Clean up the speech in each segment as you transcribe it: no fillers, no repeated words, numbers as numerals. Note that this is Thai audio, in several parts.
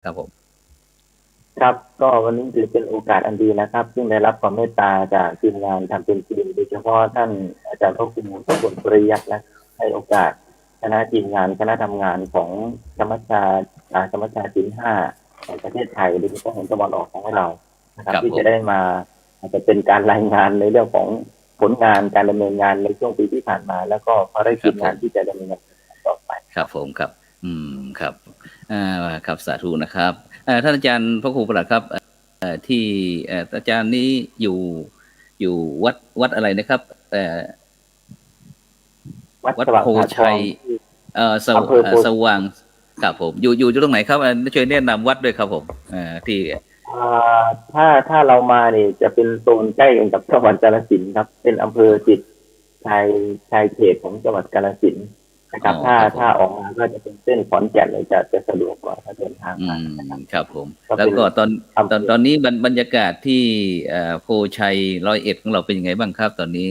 ครับผมครับก็วันนี้ถือเป็นโอกาสอันดีนะครับซึ่งได้รับความเมตตาจากทีมงานทำเป็นทีมโดยเฉพาะท่านอาจารย์พระครูทุกคนปริยัติและให้โอกาสคณะทีมงานคณะทำงานของธรรมชาติธรรมชาติศิลป์ห้าแห่งประเทศไทยโดยเฉพาะแห่งตะวันออกของเรานะครับที่ครับผมจะได้มาอาจจะเป็นการรายงานในเรื่องของผลงานการดำเนินงานในช่วงปีที่ผ่านมาแล้วก็ภารครับผมกิจงานที่จะดำเนินงานต่อไปครับผมครับครับครับสาธุนะครับท่านอาจารย์พระครูประหลัดครับที่อาจารย์นี้อยู่อยู่วัดอะไรนะครับวัดวัดโพสว่างหาทชัยองที่สอำเภอโพ สว่างครับผมอยู่ตรงไหนครับช่วยแนะนำวัดด้วยครับผมที่อ่ถ้าเรามาเนี่ยจะเป็นโซนใกล้กันกับจังหวัดกาฬสินธุ์ครับเป็นอำเภอติดชายชายเขตของจังหวัดกาฬสินธุ์นะคอ๋อรับถ้าครับผมถ้าออกมาก็จะเป็นเส้นขอนแก่นเลยจะสะดวกกว่าถ้าเดินทางอืมามนะครับครับผมก็เป็นแล้วก็อำเภอตอนนี้บรรยากาศที่โพชัย101ของเราเป็นยังไงบ้างครับตอนนี้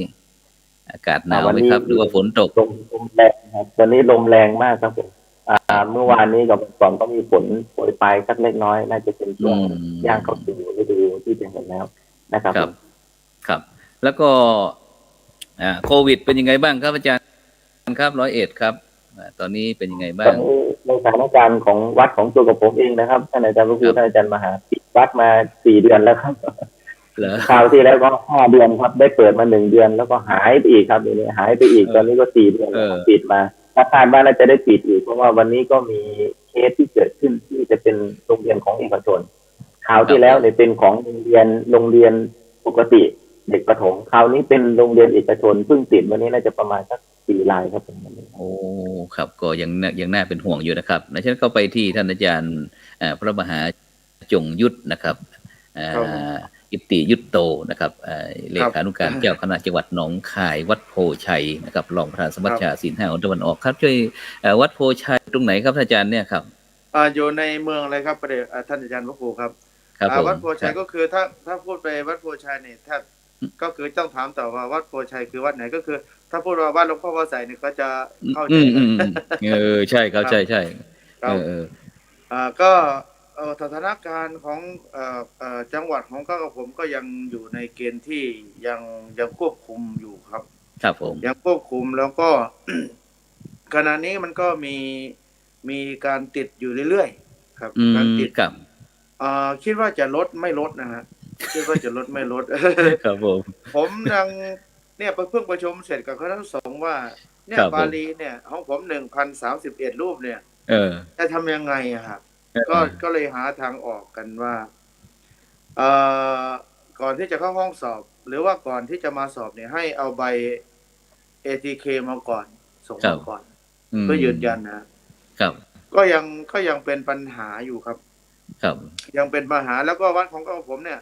อากาศหนาววันนี้ไหมครับหรือว่าฝนตกลมแรงครับตอนนี้ลมแรงมากครับผมเมื่อวานนี้กับวันก่อนก็มีฝนโปรยปลายสักเล็กน้อยน่าจะเป็นอืช่วงย่างเข้ามสู่ฤดูที่เป็นกันแล้วนะครับครับผม ครับแล้วก็โควิดเป็นยังไงบ้างครับอาจารย์ครับ101ครับตอนนี้เป็นยังไงบ้างตอนนี้ในสถานการณ์ของวัดของตัวกับผมเองนะครับท่านอาจารย์ก็คือท่านอาครับจารย์มหาปิดวัดมา4 เดือนแล้วครับ เหรอ คราวที่แล้วก็5 เดือนครับได้เปิดมา1 เดือนแล้วก็หายไปอีกครับทีนี้หายไปอีกเออตอนนี้ก็4 เดือนเออแล้วครับปิดมาถ้าคาดว่าน่าจะได้ปิดอีกเพราะว่าวันนี้ก็มีเคสที่เกิดขึ้นที่จะเป็นโรงเรียนของเอกชนคราวที่ครับผมแล้วเนี่ยเป็นของโรงเรียนปกติเด็กประถมคราวนี้เป็นโรงเรียนเอกชนเพิ่งติดวันนี้น่าจะประมาณสัก4 รายครับผมโอ้ครับก็ยังน่าเป็นห่วงอยู่นะครับดังนั้นเข้าไปที่ท่านอาจารย์พระมหาจงยุทธนะครับอ่ครับผามกิตติยุทธโตนะครับเลครับ ขานุการเจ้าคณะจังหวัดหนองคายวัดโพชัยนะครับรองประธานสครับมัชชาศีลห้าของตะวันออกครับช่วยวัดโพชัยตรงไหนครับท่านอาจารย์เนี่ยครับอยู่ในเมืองอะไรครับประเดี๋ยวท่านอาจารย์พระครูครับครับผมวัดโพครับชัยก็คือถ้าพูดไปวัดโพชัยเนี่ยถ้าก็คือต้องถามต่อว่าวัดโพชัยคือวัดไหนก็คือถ้าพูดว่าวัดหลวงพ่อพระไสยเนี่ยก็จะเข้าใจกัน ใช่ครับครับใช่ใช่ครับเออก็สถานการณ์ของจังหวัดของก็กับผมก็ยังอยู่ในเกณฑ์ที่ยังควบคุมอยู่ครับครับผมยังควบคุมแล้วก็ ขณะนี้มันก็มีการติดอยู่เรื่อยๆครับการติดครับคิดว่าจะลดไม่ลดนะฮะคิดว่าจะลดไม่ลด ครับผมผมยังเนี่ยเพิ่งประชุมเสร็จกับคณะสงฆ์ว่าเนี่ครับผมยบาลีเนี่ยของผม1,031 รูปเนี่ยเออจะทำยังไงอะครับก็เลยหาทางออกกันว่าเอ่อก่อนที่จะเข้าห้องสอบหรือว่าก่อนที่จะมาสอบเนี่ยให้เอาใบ ATK มาก่อนส่งครับมาก่อนอืเพื่อยืนยันมนะครับก็ยังเป็นปัญหาอยู่ครับครับ ยังเป็นปัญหาแล้วก็วัดของผมเนี่ย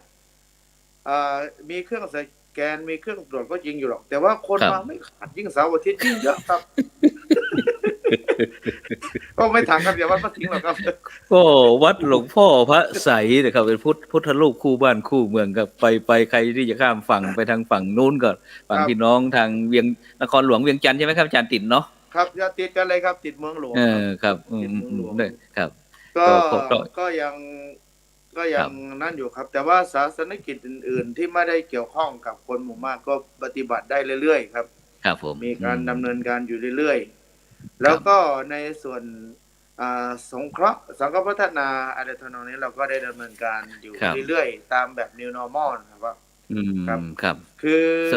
มีเครื่องสแกนมีเครื่องตรวจก็จริงอยู่หรอกแต่ว่าคนครับ มาไม่ขาดยิ่งเสาร์อาทิตย์ยิ่งเยอะครับ ก็ไม่ถังกันเดี๋ยววัดมาทิ้งหรอกครับ ก็วัดหลวงพ่อพระไสยนะครับเป็นพุทธรูปคู่บ้านคู่เมืองกับไปใครที่จะข้ามฝั่งไปทางฝั่งนู้นก็คฝั่งรับพี่น้องทางนครหลวงเวียงจันทร์ใช่ไหมครับอาจารย์ติดเนาะครับจะติดกันเลยครับติดเมืองหลวงครับครับติดเมืองหลวงเนี่ยครับก็ก็ก็ยังก็คยังรับนั่นอยู่ครับแต่ว่าศาสนกิจอื่นๆที่ไม่ได้เกี่ยวข้องกับคนหมู่มากก็ปฏิบัติได้เรื่อยๆครับครับผมมีการดำเนินการอยู่เรื่อยๆคแล้วรับก็ในส่วนสงเคราะห์สังฆพัฒนาอะไรทำนองนี้เราก็ได้ดำเนินการอยู่ครับเรื่อยๆตามแบบ New Normal นะครับว่าอืครับครับคือส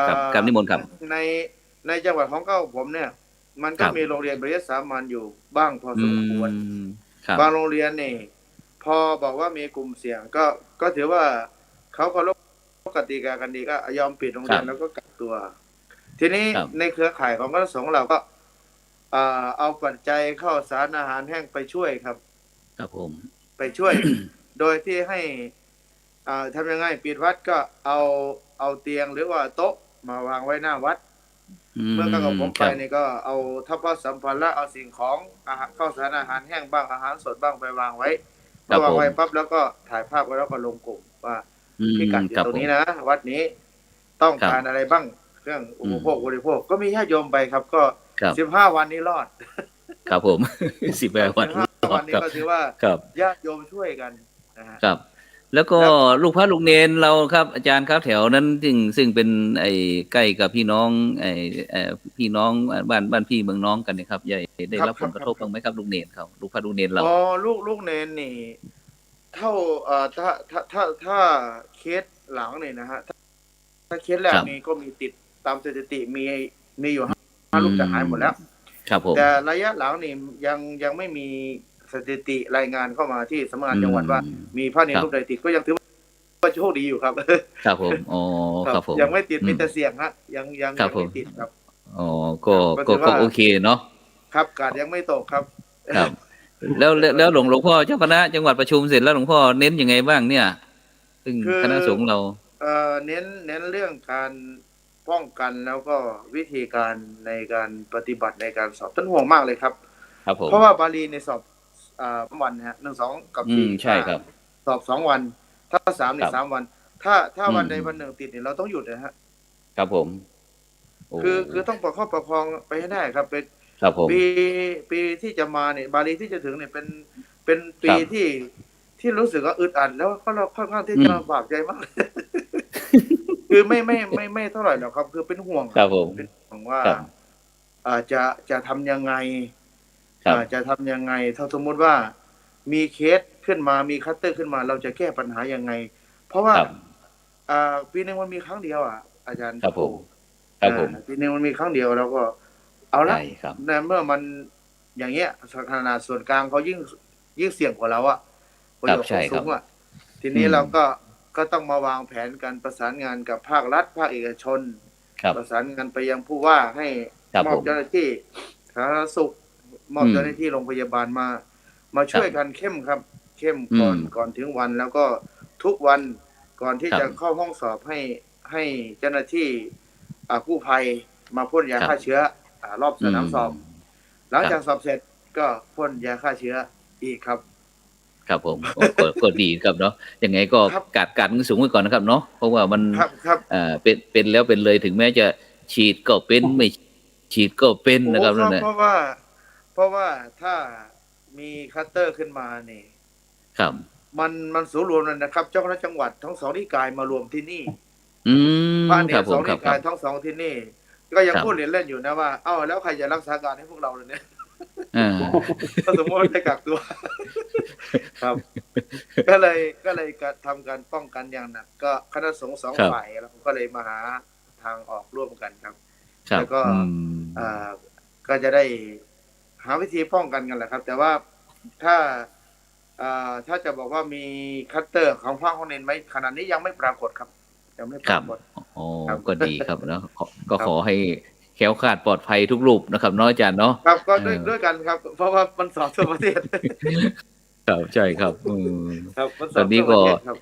ครับครับนิมนต์ครับในในจังหวัดของผมเนี่ยมันครับก็มีโรงเรียนปริยัติสามัญอยู่บ้างพออืสมควรมครับบางโรงเรียนนี่พอบอกว่ามีกลุ่มเสี่ยงก็ถือว่าเขาเคารพกติกากันดีก็ยอมปิดโรงครับเรียนแล้วก็กักตัวทีนี้ครับในเครือข่ายของคณะสงฆ์เราก็เอาปัจจัยข้าวสารอาหารแห้งไปช่วยครับครับผม ไปช่วย โดยที่ให้ทำยังไงปิดวัดก็เอาเตียงหรือว่าโต๊ะมาวางไว้หน้าวัดเมื่อกับผมครับไปนี่ก็เอาทัพพสัมภาระเอาสิ่งของอาหารข้าวสารอาหารแห้งบ้างอาหารสดบ้างไปวางไว้ครัเมื่อวางบผมไว้ปั๊บแล้วก็ถ่ายภาพไว้แล้วก็ลงกลุ่มว่าพิกัดอคยู่รับผมตรงนี้นะวัดนี้ต้องครับการอะไรบ้างเครื่องอุปโภคบริโภคก็มีญาติโยมไปครับก็ครับ15 วันนี้รอด ครับผม 18 วัน15 วันนี้ ครับ ก็ถือว่า ครับ ญาติโยมช่วยกันนะฮะ ครับ แล้วก็ แล้ว ลูกพระลูกเนนเราครับ อาจารย์ครับแถวนั้นซึ่งเป็นไอ้ใกล้กับพี่น้องพี่น้องบ้านพี่เมืองน้องกันเนี่ยครับได้รับผลกระทบบ้างไหมครับลูกเนนเขาลูกพระลูกเนนเรา อ๋อลูกเนนนี่เท่าถ้าเคสหลังเนี่ยนะฮะถ้าเคสแรก ครับ นี่ก็มีติดตามสถิติมีอยู่5ลูกแต่หายหมดแล้ว ครับผม แต่ระยะหลังนี่ยังไม่มีสถิติรายงานเข้ามาที่สำนักงานจังหวัดว่า มีพระเนร ครับ รูปใดติดก็ยังถือว่าโชคดีอยู่ครับ ครับผมอ๋อครับผม ยังไม่ติดมีแต่เสี่ยงฮะยัง ครับผม ไม่ติดครับ อ๋อก็ ก็ถือว่า โอเคเนาะ ครับกาดยังไม่ตกครับ ครับ แล้วหลวงพ่อเจ้าคณะจังหวัดประชุมเสร็จแล้วหลวงพ่อเน้นยังไงบ้างเนี่ย ซึ่ง คือ คณะสงฆ์เรา เน้นเรื่องการป้องกันแล้วก็วิธีการในการปฏิบัติในการสอบต้นห่วงมากเลยครับ ครับผม เพราะว่าบาลีในสอบวันฮะ1 2 กับ 4 ใช่ครับ สอบ2 วัน ถ้า3ใน ครับ 3 วัน ถ้าวัน อืม ใดวันหนึ่งติดเนี่ยเราต้องหยุดนะฮะ ครับผมโ คือต้องประคับประคองไปให้ได้ครับเป็น ครับผม ปีที่จะมาเนี่ยบาลีที่จะถึงเนี่ยเป็นปี ครับ ที่รู้สึกว่าอึดอัดแล้วก็เราค่อนข้างที่ อื จะ ม ลำบากใจมากเลย คือไม่เท่าไหร่หรอกครับ คือเป็นห่วง ครับผม เป็นห่วงว่า ครับ จะทำยังไง ครับ จะทำยังไง ถ้าสมมุติว่ามีเคสขึ้นมามีคัตเตอร์ขึ้นมา เราจะแก้ปัญหายังไง เพราะว่า ครับ ปีหนึงมันมีครั้งเดียวอาจารย์ ครับผม ครับผม ปีหนึงมันมีครั้งเดียวเราก็เอาละ ใช่ครับ ในเมื่อมันอย่างเงี้ยขนาดส่วนกลางเขายิ่งเสี่ยงกว่าเราประโยชน์ ใช่ สู ครับ งทีนี้ อืม เราก็ต้องมาวางแผนการประสานงานกับภาครัฐภาคเอกชน ครับ ประสานงานไปยังผู้ว่าให้ ครับ มอบ ผม เจ้าหน้าที่สาธารณสุขมอบ อืม เจ้าหน้าที่โรงพยาบาลมาช่วยกันเข้มครับ เข้มก่อน อืม ก่อนถึงวัน แล้วก็ทุกวันก่อนที่ ครับ จะเข้าห้องสอบให้เจ้าหน้าที่กู้ภัยมาพ่นยา ครับ ฆ่าเชื้อรอบสนามสอบ หลัง ครับ จากสอบเสร็จก็พ่นยาฆ่าเชื้ออีกครับ ครับผมก็ดีครับเนาะยังไงก็ ครับ กาดสูงไว้ก่อนนะครับเนาะเพราะว่ามัน ครับ เป็นแล้วเป็นเลยถึงแม้จะฉีดก็เป็นไม่ฉีดก็เป็นนะครับ โอ้ นั่นแหละ เพราะว่าถ้ามีคัตเตอร์ขึ้นมานี่ ครับ มันสูงรวมเลยนะครับ เจ้าคณะจังหวัดทั้ง2นิกายมารวมที่นี่ อืม พระเน ครั ร บผ สอ ม ง ครั นิ บครั กา บ ยทั้ง2ที่นี่ ก็ยัง ครับ พูดเล่นๆอยู่นะว่าแล้วใครจะรักษาการให้พวกเราเลยเนี่ย อ่า ถ้าสมมติว่าได้กักตัว ครับ ก็เลยทำการป้องกันอย่างหนักก็คณะสงฆ์สอง ครับ ฝ่ายแล้วก็เลยมาหาทางออกร่วมกันครับ ครับ แล้วก็ อืม ก็จะได้หาวิธีป้องกันกันแหละครับ แต่ว่าถ้าจะบอกว่ามีคัตเตอร์ของพระของเนนไหมขณะนี้ยังไม่ปรากฏครับยังไม่ปรากฏ โอ้ ครับ ก็ดีครับเนาะก็ ครับ ขอให้แคล้วคลาดปลอดภัยทุกรูปนะครับเนาะอาจารย์เนาะ ครับก็ เออ ด้วยกันครับ เพราะว่ามันสอบทั่วประเทศ ครับใช่ครับครับมันส ต อ อบ นนี้ ทั่วป ก็ ระเทศครับ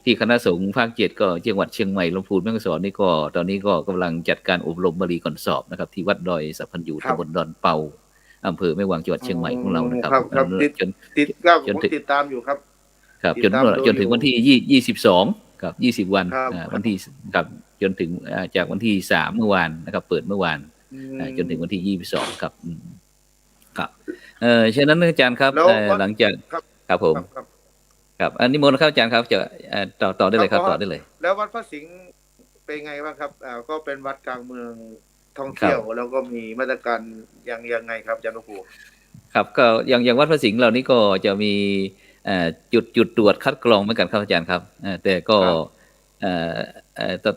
ที่คณะสงฆ์ภาค7ก็จังหวัดเชียงใหม่ลำพูนแม่ฮ่องสอนนี่ก็ตอนนี้ก็กำลังจัดการอบรมบาลีก่อนสอบนะครับ ที่วัดดอยสัพพัญญู ครับ ตำบลดอนเปาอำเภอแม่วางจังหวัดเชียงใหม่ของเรานะครับ ครับ จน ติดก็ จน ผม ถึง ติดตามอยู่ครับ ครับ ติดตามดู จนถึงวันที่22ครับ20 วัน ครับ วันที่ครับจนถึงจากวันที่3เมื่อวานนะครับ เปิดเมื่อวาน จนถึงวันที่22ครับครับฉะนั้นอาจารย์ครับ แล้ว หลังจาก ครับ ครับผม ครับ ครับอันนี้มนต์ครับอาจารย์ครับจะต่อได้เลยครับต่อได้เลย แล้ววัดพระสิงห์เป็นไงบ้างครับก็เป็นวัดกลางเมืองท่องเที่ยว แล้วก็มีมาตรการยังไงครับอาจารย์นุภู ครับก็อย่างวัดพระสิงห์เหล่านี้ก็จะมีจุดตรวจคัดกรองเหมือนกันครับอาจารย์ครับแต่ก็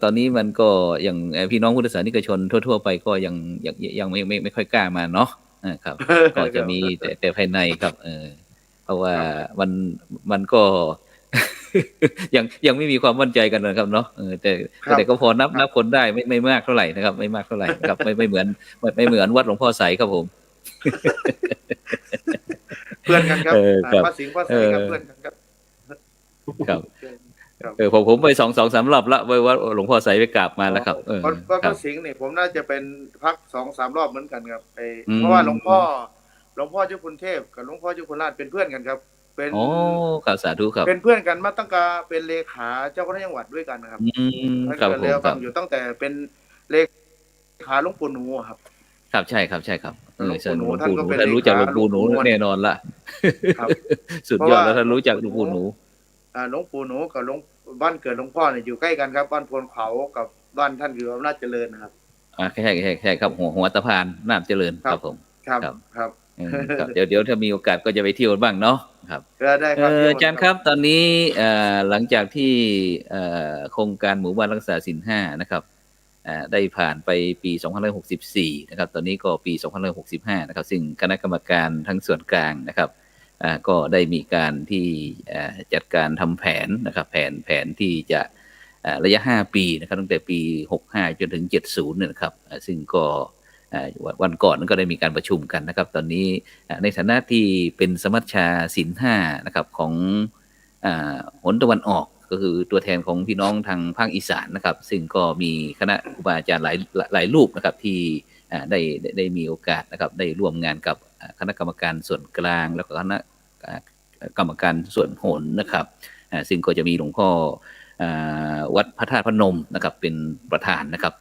ตอนนี้มันก็อย่างพี่น้องพุทธศาสนิกชนทั่วๆไปก็ยังไม่ค่อยกล้ามาเนาะครับ ก็จะมีแต่ภายในครับเพราะว่ามันก็ ยังไม่มีความมั่นใจกันนะครับเนาะแต่ก็พอนับคนได้ไม่มากเท่าไหร่นะครับไม่มากเท่าไหร่ครับไม่เหมือนวัดหลวงพ่อใสครับผม เพื่อนกันครับ ครับ พระสิงห์พระไสยครับเพื่อนกันครับ ครับ ครับ ผมไป2-3 รอบละไว้ว่าหลวงพ่อใสไปกราบมาแล้วครับวัดพ ครั ระ บ สิงห์เนี่ยผมน่าจะเป็นพัก2-3 รอบเหมือนกันครับ อืม เพราะว่าหลวงพ่อเจ้าคุณเทพกับหลวงพ่อเจ้าคุณราชเป็นเพื่อนกันครับ เป็น โอ้ครับสาธุครับ เป็นเพื่อนกันมาตั้งแต่เป็นเลขาเจ้าคณะจังหวัดด้วยกันนะครับ อืม ท่าน ครับ ก็ ผ เรีย ม ก ครั กับ นอยู่ตั้งแต่เป็นเลขาหลวงปู่หนูอะครับ ครับใช่ครับใช่ครับหลวง ใช่ ปู่หนู หลวง ท่าน ปู่ห ก็ นู เป็น ท่าน เล รู้จัก ขา หลวง หลว ปู่ ง หนู ปู่นวล แน่นอนละ ครับ สุด เพราะ ยอด ว่า แล้วท่านรู้จักหลวง หลว ปู่ ง หนู หลวงปู่หนูกับหลวงบ้านเกิดหลวงพ่อเนี่ยอยู่ใกล้กันครับบ้านพลเขากับบ้านท่านคืออำนาจเจริญนะครับ ใช่ใช่ใช่ครับหัวตะพานน้ำเจริญ ครั ครับ บผม ครับ ครับ ครับ ครับเดี๋ยวถ้ามีโอกาสก็จะไปเที่ยวบ้างเนาะครับ ได้ครับพี่ อาจารย์ครับตอนนี้หลังจากที่โครงการหมู่บ้านรักษาศีล5นะครับได้ผ่านไปปี2564นะครับตอนนี้ก็ปี2565นะครับซึ่งคณะกรรมการทั้งส่วนกลางนะครับก็ได้มีการที่จัดการทำแผนนะครับแผนที่จะระยะ5ปีนะครับตั้งแต่ปี65จนถึง70เนี่ยนะครับซึ่งก็วันก่อนก็ได้มีการประชุมกันนะครับตอนนี้ในฐานะที่เป็นสมัชชาศีล5นะครับของหนตะวันออกก็คือตัวแทนของพี่น้องทางภาคอีสานนะครับซึ่งก็มีคณะครูบาอาจารย์หลายรูปนะครับที่ได้มีโอกาสนะครับได้ร่วมงานกับคณะกรรมการส่วนกลางแล้วก็คณะกรรมการส่วนโหนนะครับซึ่งก็จะมีหลวงพ่อวัดพระธาตุพนมนะครับเป็นประธานนะครับ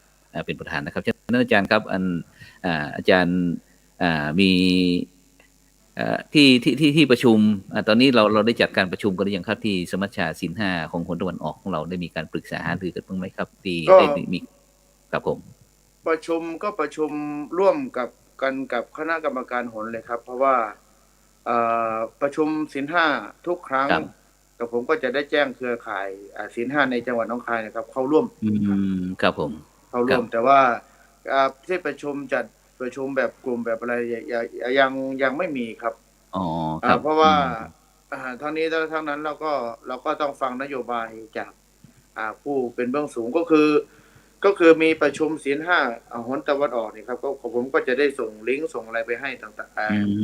เป็นประธานนะครับฉะนั้นอาจารย์ครับอาจารย์มีที่ประชุมตอนนี้เราได้จัดการประชุมกันหรือยังครับที่สมัชชาศีล5ของหนตะวันออกของเราได้มีการปรึกษาหารือกันบ้างไหมครับที่ได้มีครับผมประชุมร่วมกับคณะกรรมการหนเลยครับ เพราะว่าประชุมศีล5ทุกครั้งกับผมก็จะได้แจ้งเครือข่ายศีล5ในจังหวัดหนองคายนะครับเข้าร่วมครับผมเข้าร่วมแต่ว่าที่ประชุมจัดประชุมแบบกลุ่มแบบอะไรยังไม่มีครับเพราะว่าทั้งนี้ทั้งนั้นเราก็ต้องฟังนโยบายจากผู้เป็นเบื้องสูงก็คือมีประชุมศีล5หนตะวันออกนี่ครับก็ผมก็จะได้ส่งลิงก์ส่งอะไรไปให้ต่าง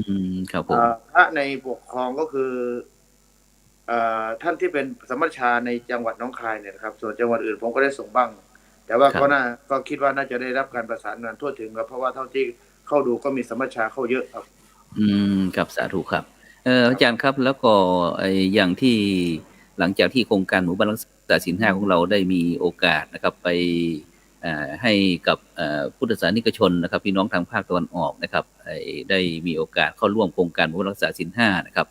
ๆครับผมพระในปกครองก็คือท่านที่เป็นสมัชชาในจังหวัดหนองคายเนี่ยครับส่วนจังหวัดอื่นผมก็ได้ส่งบ้างแต่ว่าก็คิดว่าน่าจะได้รับการประสานงานทั่วถึงครับเพราะว่าเท่าที่เข้าดูก็มีสมัชชาเข้าเยอะครับครับสาธุครับอาจารย์ครับแล้วก็อย่างที่หลังจากที่โครงการหมู่บ้านรักษาศีล5ของเราได้มีโอกาสนะครับไปให้กับพุทธศาสนิกชนนะครับพี่น้องทางภาคตะวันออกนะครับได้มีโอกาสเข้าร่วมโครงการหมู่บ้านรักษาศีล5นะครับ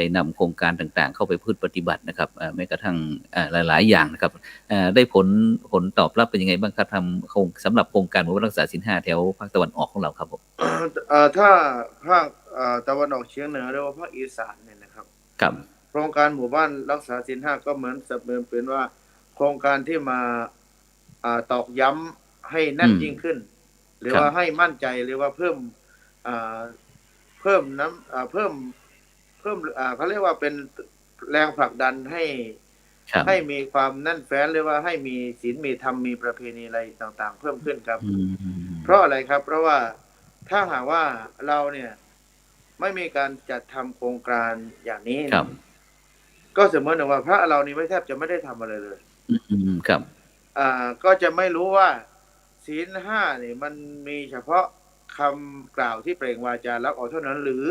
ได้นำโครงการต่างๆเข้าไปพึ่งปฏิบัตินะครับแม้กระทั่งหลายๆอย่างนะครับได้ผลตอบรับเป็นยังไงบ้างครับสำหรับโครงการหมู่บ้านรักษาศีล5แถวภาคตะวันออกของเราครับผมถ้าภาคตะวันออกเฉียงเหนือหรือว่าภาคอีสานเนี่ยนะครับครับโครงการหมู่บ้านรักษาศีล5ก็เหมือนเป็นว่าโครงการที่มาตอกย้ำให้แน่นยิ่งขึ้นหรือว่าให้มั่นใจหรือว่าเพิ่มเขาเรียกว่าเป็นแรงผลักดันให้มีความแน่นแฟ้นหรือว่าให้มีศีลมีธรรมมีประเพณีอะไรต่างๆเพิ่มขึ้นครับเพราะอะไรครับเพราะว่าถ้าหากว่าเราเนี่ยไม่มีการจัดทำโครงการอย่างนี้ก็เสมือนว่าพระเรานี่ไม่แทบจะไม่ได้ทำอะไรเลยครับก็จะไม่รู้ว่าศีล5นี่มันมีเฉพาะคำกล่าวที่เปล่งวาจารับออกเท่านั้นหรือ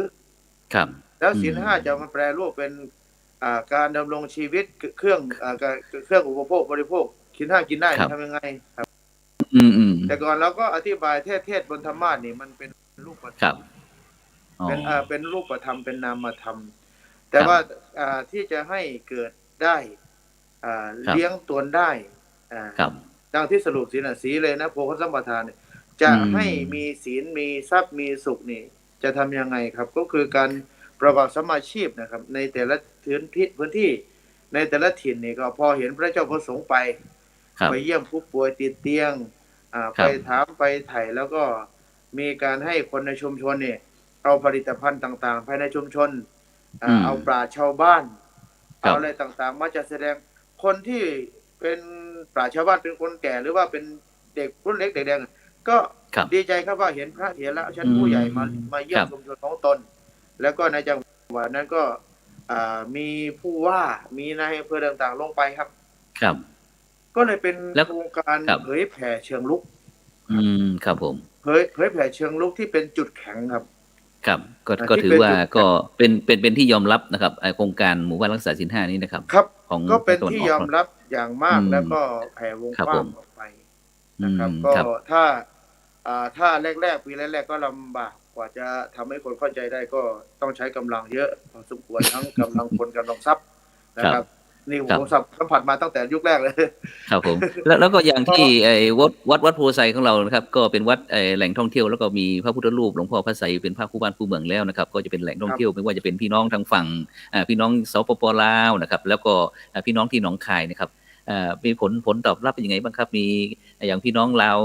ครับแล้วศีล5จะมาแปรรูปเป็นการดำรงชีวิตเครื่องอุปโภคบริโภคศีล5กินได้ทำยังไงครับแต่ก่อนเราก็อธิบายเทศบนธรรมะนี่มันเป็นรูปธรรมเป็นรูปธรรมเป็นนามธรรมแต่ว่าที่จะให้เกิดได้เลี้ยงตนได้ดังที่สรุปศีลเลยนะโพคสัมปทานเนี่ยจะให้มีศีลมีทรัพย์มีสุขนี่จะทำยังไงครับก็คือการประกอบสมาชีพนะครับในแต่ละพื้นที่ในแต่ละถิ่นนี่ก็พอเห็นพระเจ้าประสงค์ไปเยี่ยมผู้ป่วยติดเตียงไปถามไปไถ่แล้วก็มีการให้คนในชุมชนเนี่ยเอาผลิตภัณฑ์ต่างๆภายในชุมชนเอาปราชญ์ชาวบ้านเอาอะไรต่างๆมาจัดแสดงคนที่เป็นปราชญ์ชาวบ้านเป็นคนแก่หรือว่าเป็นเด็กรุ่นเล็กเด็กแดงก็ดีใจครับว่าเห็นพระเถระชั้นผู้ใหญ่มาเยี่ยมชุมชนของตนแล้วก็ในจังหวัดนั้นก็มีผู้ว่ามีนายอำเภอต่างๆลงไปครับก็เลยเป็นโครงการเผยแผ่เชิงลุกครับผมเผยแผ่เชิงลุกที่เป็นจุดแข็งครับครับก็ถือว่าก็เป็นที่ยอมรับนะครับโครงการหมู่บ้านรักษาศีล5นี้นะครับของก็เป็นที่ยอมรับอย่างมากแล้วก็แผ่วงกว้างออกไปนะครับก็ถ้า ถ้าแรกๆปีแรกๆก็ลำบากกว่าจะทำให้คนเข้าใจได้ก็ต้องใช้กำลังเยอะพอสมควรทั้งกำลังคนกำลังทรัพย์นะครัครับบนี่ครับ ผมสัมผัสมาตั้งแต่ยุคแรกเลย ครับผมแล้วก็อย่าง ก็ที่ไอ้วัดโพไซของเรานะครับก็เป็นวัดแหล่งท่องเที่ยวแล้วก็มีพระพุทธรูปหลวงพ่อพระไสยเป็นพระคู่บ้านคู่เมืองแล้วนะครับก็จะเป็นแหล่งท่ครับองเที่ยวไม่ว่าจะเป็นพี่น้องทางฝั่งพี่น้องสปปลาวนะครับแล้วก็พี่น้องที่หนองคายนะครับมีผลตอบรับเป็นยังไงบ้างครับมีอย่างพี่น้องลาว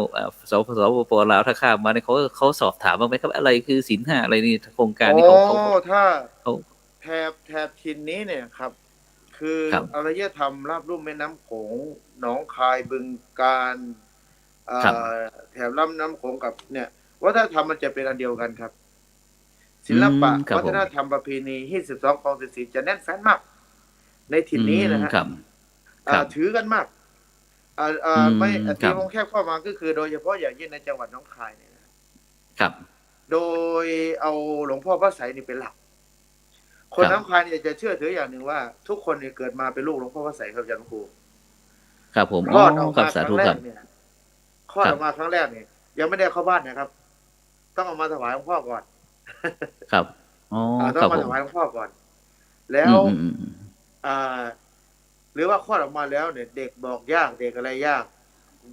สปปลาวถ้าข้ามมาเนี่ยเขาสอบถามบ้างไหมครับอะไรคือศีลห้าอะไรนี่โครงการโอ้นี้เขาถ้าเขาแถบถิ่นนี้เนี่ยครับคือครับอารยธรรมราบลุ่มแม่น้ำโขงหนองคายบึงกาฬเอ่ครับแถบลำน้ำโขงกับเนี่ยวัฒนธรรมมันจะเป็นอันเดียวกันครับศิลปะครับผมวัฒนธรรมประเพณี22ของ14จะแน่นแฟ้นมากในถิ่นนี้นะฮะครับครับถือกันมากไม่คตีรับวงแคบเข้ามาก็คือโดยเฉพาะอย่างยิ่งในจังหวัดหนองคายเนี่ยครับโดยเอาหลวงพ่อพระไสยนี่เป็นหลักคครับนหนองคายเนี่ยจะเชื่อถืออย่างหนึ่งว่าทุกคนเนี่ยเกิดมาเป็นลูกหลวงพ่อพระไสยครับอาจารย์ครูครับผมคลอดออกครับมาครั้งสาธุครับแรกเนี่ยคลอครับ ดออกมาครั้งแรกเนี่ยยังไม่ได้เข้าบ้านนะครับต้องเอามาถวายหลวงพ่อก่อน ครับอ๋อต้ครับผมองมาถวายหลวงพ่อก่อนแล้วอ่าหรือว่าคลอดออกมาแล้วเนี่ยเด็กบอกยากเด็กอะไรยาก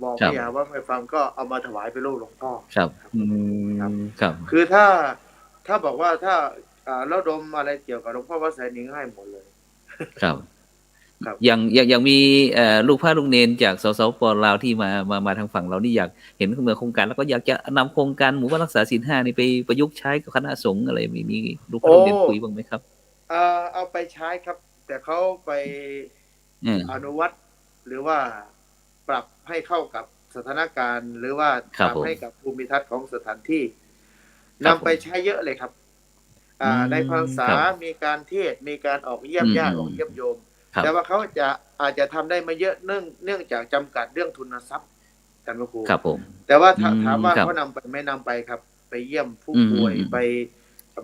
บอกครัไม่บอยากว่าไม่ฟังก็เอามาถวายเป็นลูกหลวงพ่อครับครับครับคือถ้าบอกว่าถ้าระดมอะไรเกี่ยวกับหลวงพ่อพระไสยนี่ง่ายหมดเลยครับครับอย่างมีลูกพระลูกเนนจากสปลาวที่มาทางฝั่งเรานี่อยากเห็นเมืองโครงการแล้วก็อยากจะนำโครงการหมู่บ้านรักษาศีลห้านี่ไปประยุกต์ใช้กับคณะสงฆ์อะไรมีลูกพระโอ้ลูกเนนคุยบ้างไหมครับเอาไปใช้ครับ แต่เขาไปเอออนุวัตหรือว่าปรับให้เข้ากับสถานการณ์หรือว่าครับผมทำให้กับภูมิทัศน์ของสถานที่ครับผมนำไปใช้เยอะเลยครับในพรรษาครับมีการเทศน์มีการออกเยี่ยมญาติออกเยี่ยมโยมครับแต่ว่าเขาอาจจะทำได้ไม่เยอะเนื่องจากจำกัดเรื่องทุนทรัพย์ท่านพระครูครับผมแต่ว่าถามว่าครับเขานำไปไม่นำไปครับ ไปเยี่ยมผู้อืป่วยมไป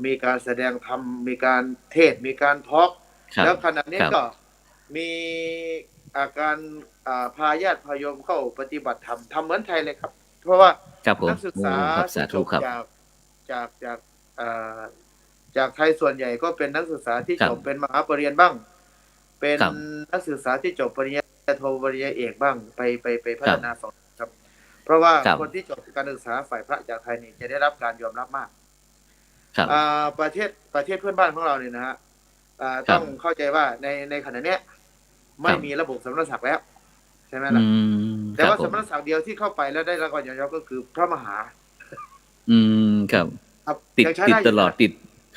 มีการแสดงธรรมมีการเทศน์มีการทอล์กครับแล้วขณะนี้ครับก็มีอาการพาญาติพาโยมเข้าปฏิบัติธรรมทำเหมือนไทยเลยครับ เพราะว่าครับผมนักศึกษาครับสาที่จบธุครับจากอ่าจากไทยส่วนใหญ่ก็เป็นนักศึกษาที่ครับจบเป็นมหาปรริญญาบ้างเป็นครับนักศึกษาที่จบปริญญาโทปริญญาเอกบ้างไปพัครับฒนาฝั่งครับ เพราะว่าครับคนที่จบการศึกษาฝ่ายพระจากไทยนี่จะได้รับการยอมรับมากครับประเทศเพื่อนบ้านของเราเนี่ยนะฮะครับต้องเข้าใจว่าในขณะเนี้ยไม่มีระบบสมณศักดิ์แล้วใช่ไหมล่ะแต่ว่าสมณศักดิ์เดียวที่เข้าไปแล้วได้รับการยอมรับก็คือพระมหาครับครับติดยังใช้ได้อตยู่นะลอด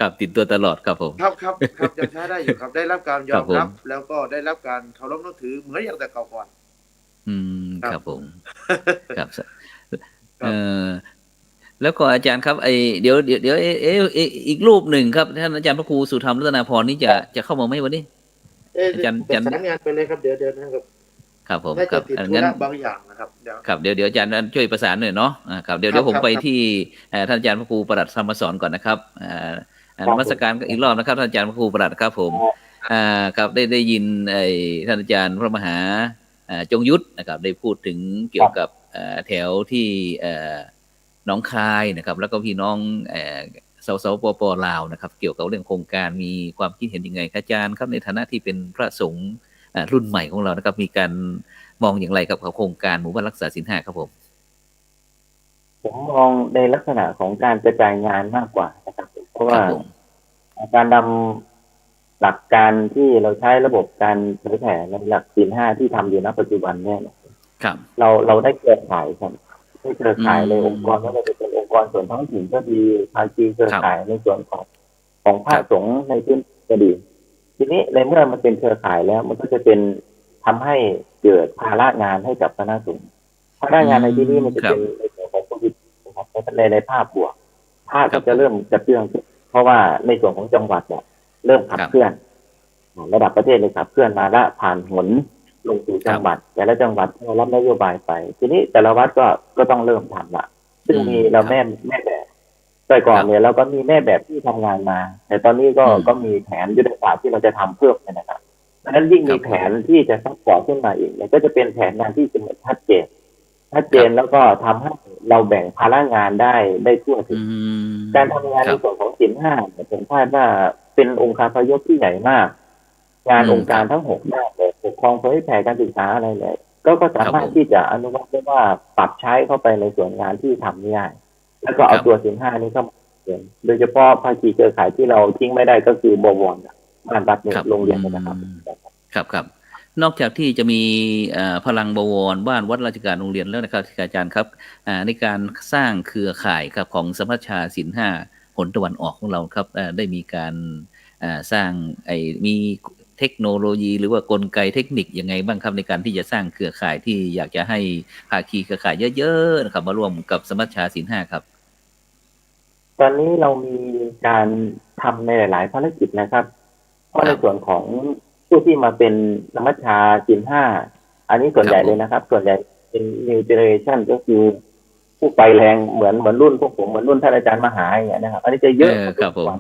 ครับติดตัวตลอดครับผมครับยังใช้ได้อยู่ครับได้รับการยอมรับแล้วก็ได้รับการเคารพนับถือเหมือนอย่างแต่เก่าก่อนครับผมครับแล้วก็อาจารย์ครับเดี๋ยวอีกรูปหนึ่งครับท่านอาจารย์พระครูสุธรรมรัตนาพรนี่จะเข้ามาไหมวันนี้อาจารย์ประสานงานไปเลยครับเดี๋ยวนะครับครับผมน่าครัจะติดธุระบางอย่างนะครับเดี๋ยวครับเดี๋ยวอาจารย์ช่วยประสานหน่อยเนาะครับเดี๋ยวผมไปที่ท่านอาจารย์พระครูประหลัดธรรมสอนก่อนนะครับนมัสการอีกรอบนะครับท่านอาจารย์พระครูประหลัดครับผมครับได้ยินท่านอาจารย์พระมหาจงยุทธนะครับได้พูดถึงเกี่ยวกับแถวที่หนองคายนะครับแล้วก็พี่น้องสปปลาวนะครับเกี่ยวกับเรื่องโครงการมีความคิดเห็นยังไงอาจารย์ครับในฐานะที่เป็นพระสงฆ์รุ่นใหม่ของเรานะครับมีการมองอย่างไรครับกับโครงการหมู่บ้านรักษาศีลห้าครับผมมองในลักษณะของการกระจายงานมากกว่านะครับเพราะว่าการนำหลักการที่เราใช้ระบบการเผยแผ่ในหลักศีลห้าที่ทำอยู่ณปัจจุบันเนี่ยเราได้เครือข่ายครับได้เครือข่ายในองค์กรไม่ว่าจะเป็นองค์กรส่วนท้องถิ่นก็ดีภาคีเครือข่ายในส่วนของพระสงฆ์ในพื้นก็ดีทีนี้ในเมื่อมันเป็นเครือข่ายแล้วมันก็จะเป็นทำให้เกิดภาระงานให้กับคณะสงฆ์ภาระงานในที่นี้มันจะเป็นในส่วนของโควิดนะครับในภาพบวกภาพก็จะเริ่มกระเตื้องเพราะว่าในส่วนของจังหวัดเนี่ยเริ่มขับเคลื่อนระดับประเทศเลยขับเคลื่อนมาละผ่านหนลงสู่จังหวัดแต่ละจังหวัดรับนโยบายไปทีนี้แต่ละวัดก็ต้องเริ่มทำละซึ่งมีเราแม่แบบแต่ก่อนเนี่ยเราก็มีแม่แบบที่ทำงานมาแต่ตอนนี้ก็มีแผนยุทธศาสตร์ที่เราจะทำเพิ่มนะครับเพราะฉะนั้นยิ่งมีแผนที่จะซัพพอร์ตขึ้นมาอีกเนี่ยก็จะเป็นแผนงานที่เป็นชัดเจนแล้วก็ทำให้ เราแบ่งภาระงานได้ทั่วถึงการทำงาน ค ใน รับ ส่วนของศีลห้าเนี่ยผมคาดว่าเป็นองค์คาพยพที่ใหญ่มาก งานองค์การทั้ง6ด้านเลยปกครองเผยแผ่การศึกษาอะไรเลยก็สามารถที่จะอนุมัติได้ว่าปรับใช้เข้าไปในส่วนงานที่ทำได้แล้วก็เอาตัวศีลห้านี้เข้ามาโดยเฉพาะภาคีเครือข่ายที่เราทิ้งไม่ได้ก็คือบวรบ้านวัดเนี่ยโรงเรียนนะครับ ครับนอกจากที่จะมีพลังบวรบ้านวัดราชการโรงเรียนแล้วนะครับอาจารย์ครับในการสร้างเครือข่ายครับของสมัชชาศีลห้าหนตะวันออกของเราครับได้มีการสร้างมีเทคโนโลยีหรือว่ากลไกเทคนิคยังไงบ้างครับในการที่จะสร้างเครือข่ายที่อยากจะให้ภาคีเครือข่ายเยอะๆนะครับมาร่วมกับสมัชชาศีลห้าครับตอนนี้เรามีการทำในหลายๆภารกิจนะครับเพราะในส่วนของผู้ที่มาเป็นสมัชชาศีลห้าอันนี้ส่วนใหญ่เลยนะครับส่วนใหญ่เป็น new generation ก็คือผู้ไปแรงเหมือนรุ่นพวกผมเหมือนรุ่นท่านอาจารย์มหาอย่างเงี้ยนะครับอันนี้จะเยอะครับผม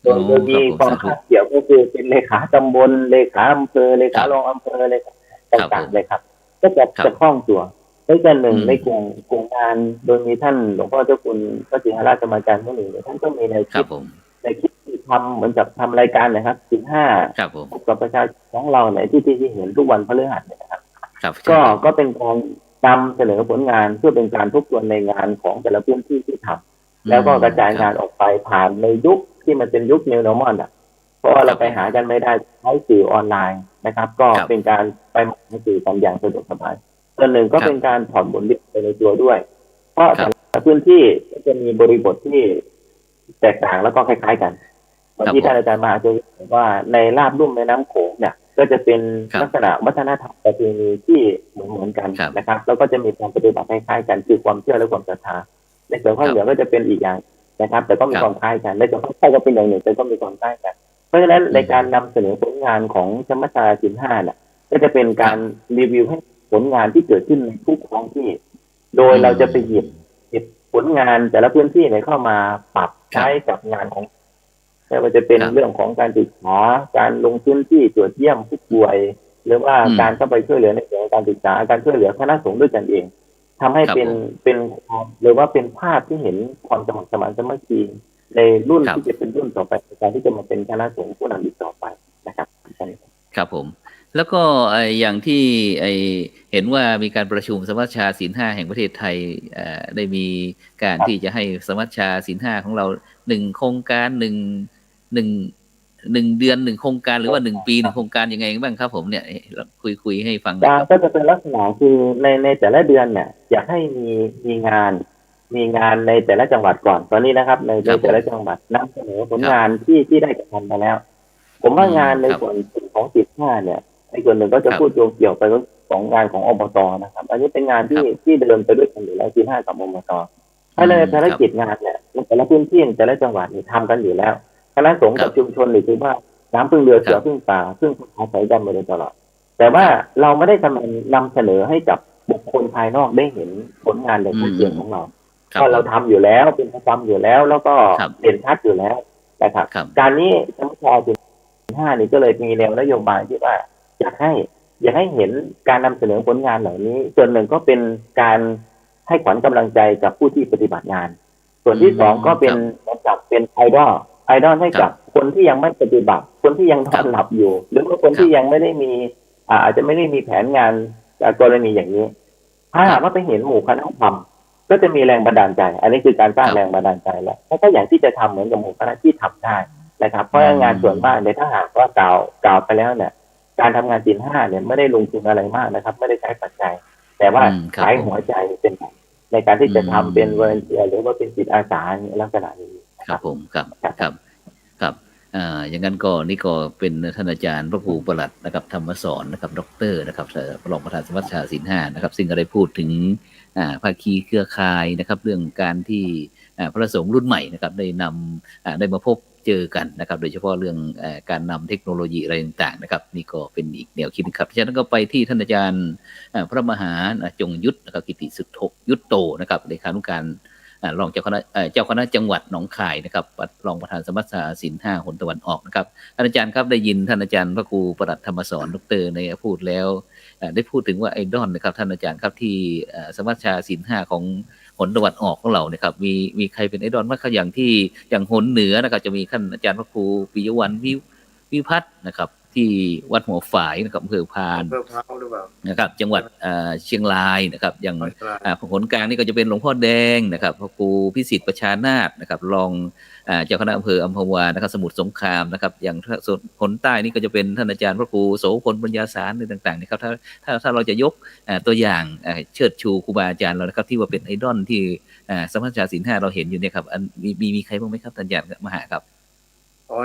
โดยมีความคาดเกี่ยวก็คือเป็นเลขาตำบลเลขาอำเภอเลขารองอำเภอเลยต่างๆเลยครับก็จะคล่องตัวด้วยกันหนึ่งในกลุ่มงานโดยมีท่านหลวงพ่อเจ้าคุณพระศรีหราชมาจารย์ท่านหนึ่งท่านก็มีในคลิปที่ทำเหมือนกับทำรายการนะครับ15กับประชาชนของเราในที่เห็นทุกวันพฤหัสนะครับก็เป็นการนำเสนอผลงานเพื่อเป็นการทบทวนในงานของแต่ละพื้นที่ที่ทำแล้วก็กระจายงานออกไปผ่านในยุคที่มันเป็นยุค New Normal เพราะว่าเราไปหากันไม่ได้ใช้สื่อออนไลน์นะครับก็เป็นการไปหาสื่อกันอย่างสะดวกสบายส่วนหนึ่งก็เป็นการถอดบทเรียนไปในตัวด้วยเพราะแต่ละพื้นที่ก็จะมีบริบทที่แตกต่างแล้วก็คล้ายๆกันวันที่ท่านอาจารย์มาจะบอกว่าในลาบลุ่มแม่น้ำโขงเนี่ยก็จะเป็นลักษณะวัฒนธรรมประเพณีที่เหมือนกันนะครับแล้วก็จะมีการปฏิบัติคล้ายๆกันคือความเชื่อและความศรัทธาในส่วนข้างเหนือก็จะเป็นอีกอย่างนะครับแต่ก็มีความคล้ายกันในส่วนข้างใต้ก็เป็นอย่างหนึ่งแต่ก็มีความคล้ายกันเพราะฉะนั้นในการนำเสนอผลงานของสมัชชาศีลห้าเนี่ยก็จะเป็นการรีวิวให้ผลงานที่เกิดขึ้นในทุกท้องที่โดยเราจะไปหยิบผลงานแต่ละพื้นที่เข้ามาปรับใช้กับงานของไม่ว่าจะเป็นเรื่องของการศึกษาการลงพื้นที่ตรวจเยี่ยมผู้ป่วยหรือว่าการเข้าไปช่วยเหลือในเรื่องการศึกษาการช่วยเหลือคณะสงฆ์ด้วยกันเองทำให้เป็นหรือว่าเป็นภาพที่เห็นความสมัครสมานสามัคคีในรุ่นที่จะเป็นรุ่นต่อไปในการที่จะมาเป็นคณะสงฆ์ผู้นำอีกต่อไปนะครับครับผมแล้วก็อย่างที่เห็นว่ามีการประชุมสมัชชาศีลห้าแห่งประเทศไทยได้มีการที่จะให้สมัชชาศีลห้าของเรา1โครงการ1เดือน1โครงการหรือว่า1ปี1โครงการยังไงบ้างครับผมเนี่ยคุยให้ฟังก็จะเป็นลักษณะคือในแต่ละเดือนเนี่ยอยากให้มีงานในแต่ละจังหวัดก่อนตอนนี้นะครับในแต่ละจังหวัดนำเสนอผลงานที่ได้กระทำมาแล้วผมว่างานในส่วนของ15เนี่ยในส่วนหนึ่งก็จะพูดโยงเกี่ยวไปของงานของอบตนะครับอันนี้เป็นงานที่เดินไปด้วยกันอยู่แล้ว15กับอบตถ้าในภารกิจงานเนี่ยแต่ละพื้นที่แต่ละจังหวัดนี่ทำกันอยู่แล้วคณะสงฆ์กับชุมชนหรือว่าน้ำพึ่งเรือเสือพึ่งป่าพึ่งอาศัยกันมาโดยตลอดแต่ว่าเราไม่ได้นำเสนอให้กับบุคคลภายนอกได้เห็นผลงานในพื้นที่ของเราเพราะเราทำอยู่แล้วเป็นประจำอยู่แล้วแล้วก็เด่นชัดอยู่แล้วนะครับการนี้สมัชชา15นี่ก็เลยมีแนวนโยบายที่ว่าอยากให้เห็นการนำเสนอผลงานเหล่านี้ส่วนหนึ่งก็เป็นการให้ขวัญกำลังใจกับผู้ที่ปฏิบัติงานส่วนที่สองก็เป็นจับเป็นไอดอลให้กับคนที่ยังไม่ปฏิบัติคนที่ยังนอนหลับอยู่หรือว่าคนที่ยังไม่ได้มีอาจจะไม่ได้มีแผนงานกรณีอย่างนี้ถ้าหากว่าไปเห็นหมู่คณะทำก็จะมีแรงบันดาลใจอันนี้คือการสร้างแรงบันดาลใจแล้วถ้าอย่างที่จะทำเหมือนกับหมู่คณะที่ทำได้นะครับเพราะงานส่วนมากในถ้าหากว่ากล่าวไปแล้วเนี่ยการทำงานศีล5เนี่ยไม่ได้ลงทุนอะไรมากนะครับไม่ได้ใช้ปัจจัยแต่ว่าใช้หัวใจเป็นในการที่จะทำเป็นวอลันเทียร์หรือว่าเป็นจิตอาสาลักษณะนี้ครับผมครับอย่างนั้นก็นี่ก็เป็นท่านอาจารย์พระครูประหลัดนะครับธรรมสอนนะครับดรนะครับรองประธานสมัชชาศีล5นะครับซึ่งก็ได้พูดถึงภาคีเครือข่ายนะครับเรื่องการที่พระสงฆ์รุ่นใหม่นะครับได้มาพบเจอกันนะครับโดยเฉพาะเรื่องการนำเทคโนโลยีอะไรต่างๆนะครับนี่ก็เป็นอีกแนวคิดครับฉะนั้นก็ไปที่ท่านอาจารย์พระมหาจงยุทธนะครับกิติสุทโธยุทโตนะครับเลขานุการรองเจ้าคณะจังหวัดหนองคายนะครับรองประธานสมัชชาศีล5หนตะวันออกนะครับท่านอาจารย์ครับได้ยินท่านอาจารย์พระครูประหลัดธรรมสอนดร.ในพูดแล้วได้พูดถึงว่าไอดอลนะครับท่านอาจารย์ครับที่สมัชชาศีล5ของ หนตะวันออกของเราเนี่ยครับมีใครเป็นไอดอลบ้างครับอย่างหนเหนือนะครับจะมีท่านอาจารย์พระครูปิยวรรณวิพัฒน์นะครับที่วัดหัวฝายนะครับอำเภอพาน อำเภอพร้าวหรือเปล่านะครับจังหวัดเชียงรายนะครับอย่าง อ๋อเชียงราย ผลกลางนี่ก็จะเป็นหลวงพ่อแดงนะครับพระครูพิสิทธิ์ประชานาถนะครับรองเจ้าคณะอำเภออัมพวานะครับสมุทรสงครามนะครับอย่างส่วนผลใต้นี่ก็จะเป็นท่านอาจารย์พระครูโสพลปัญญาสารอะไรต่างๆนะครับถ้าเราจะยกตัวอย่างเชิดชูครูบาอาจารย์เรานะครับที่ว่าเป็นไอดอลที่สมัชชาศีลห้าเราเห็นอยู่เนี่ยครับมีใครบ้างไหมครับอาจารย์มหาครับอ๋อ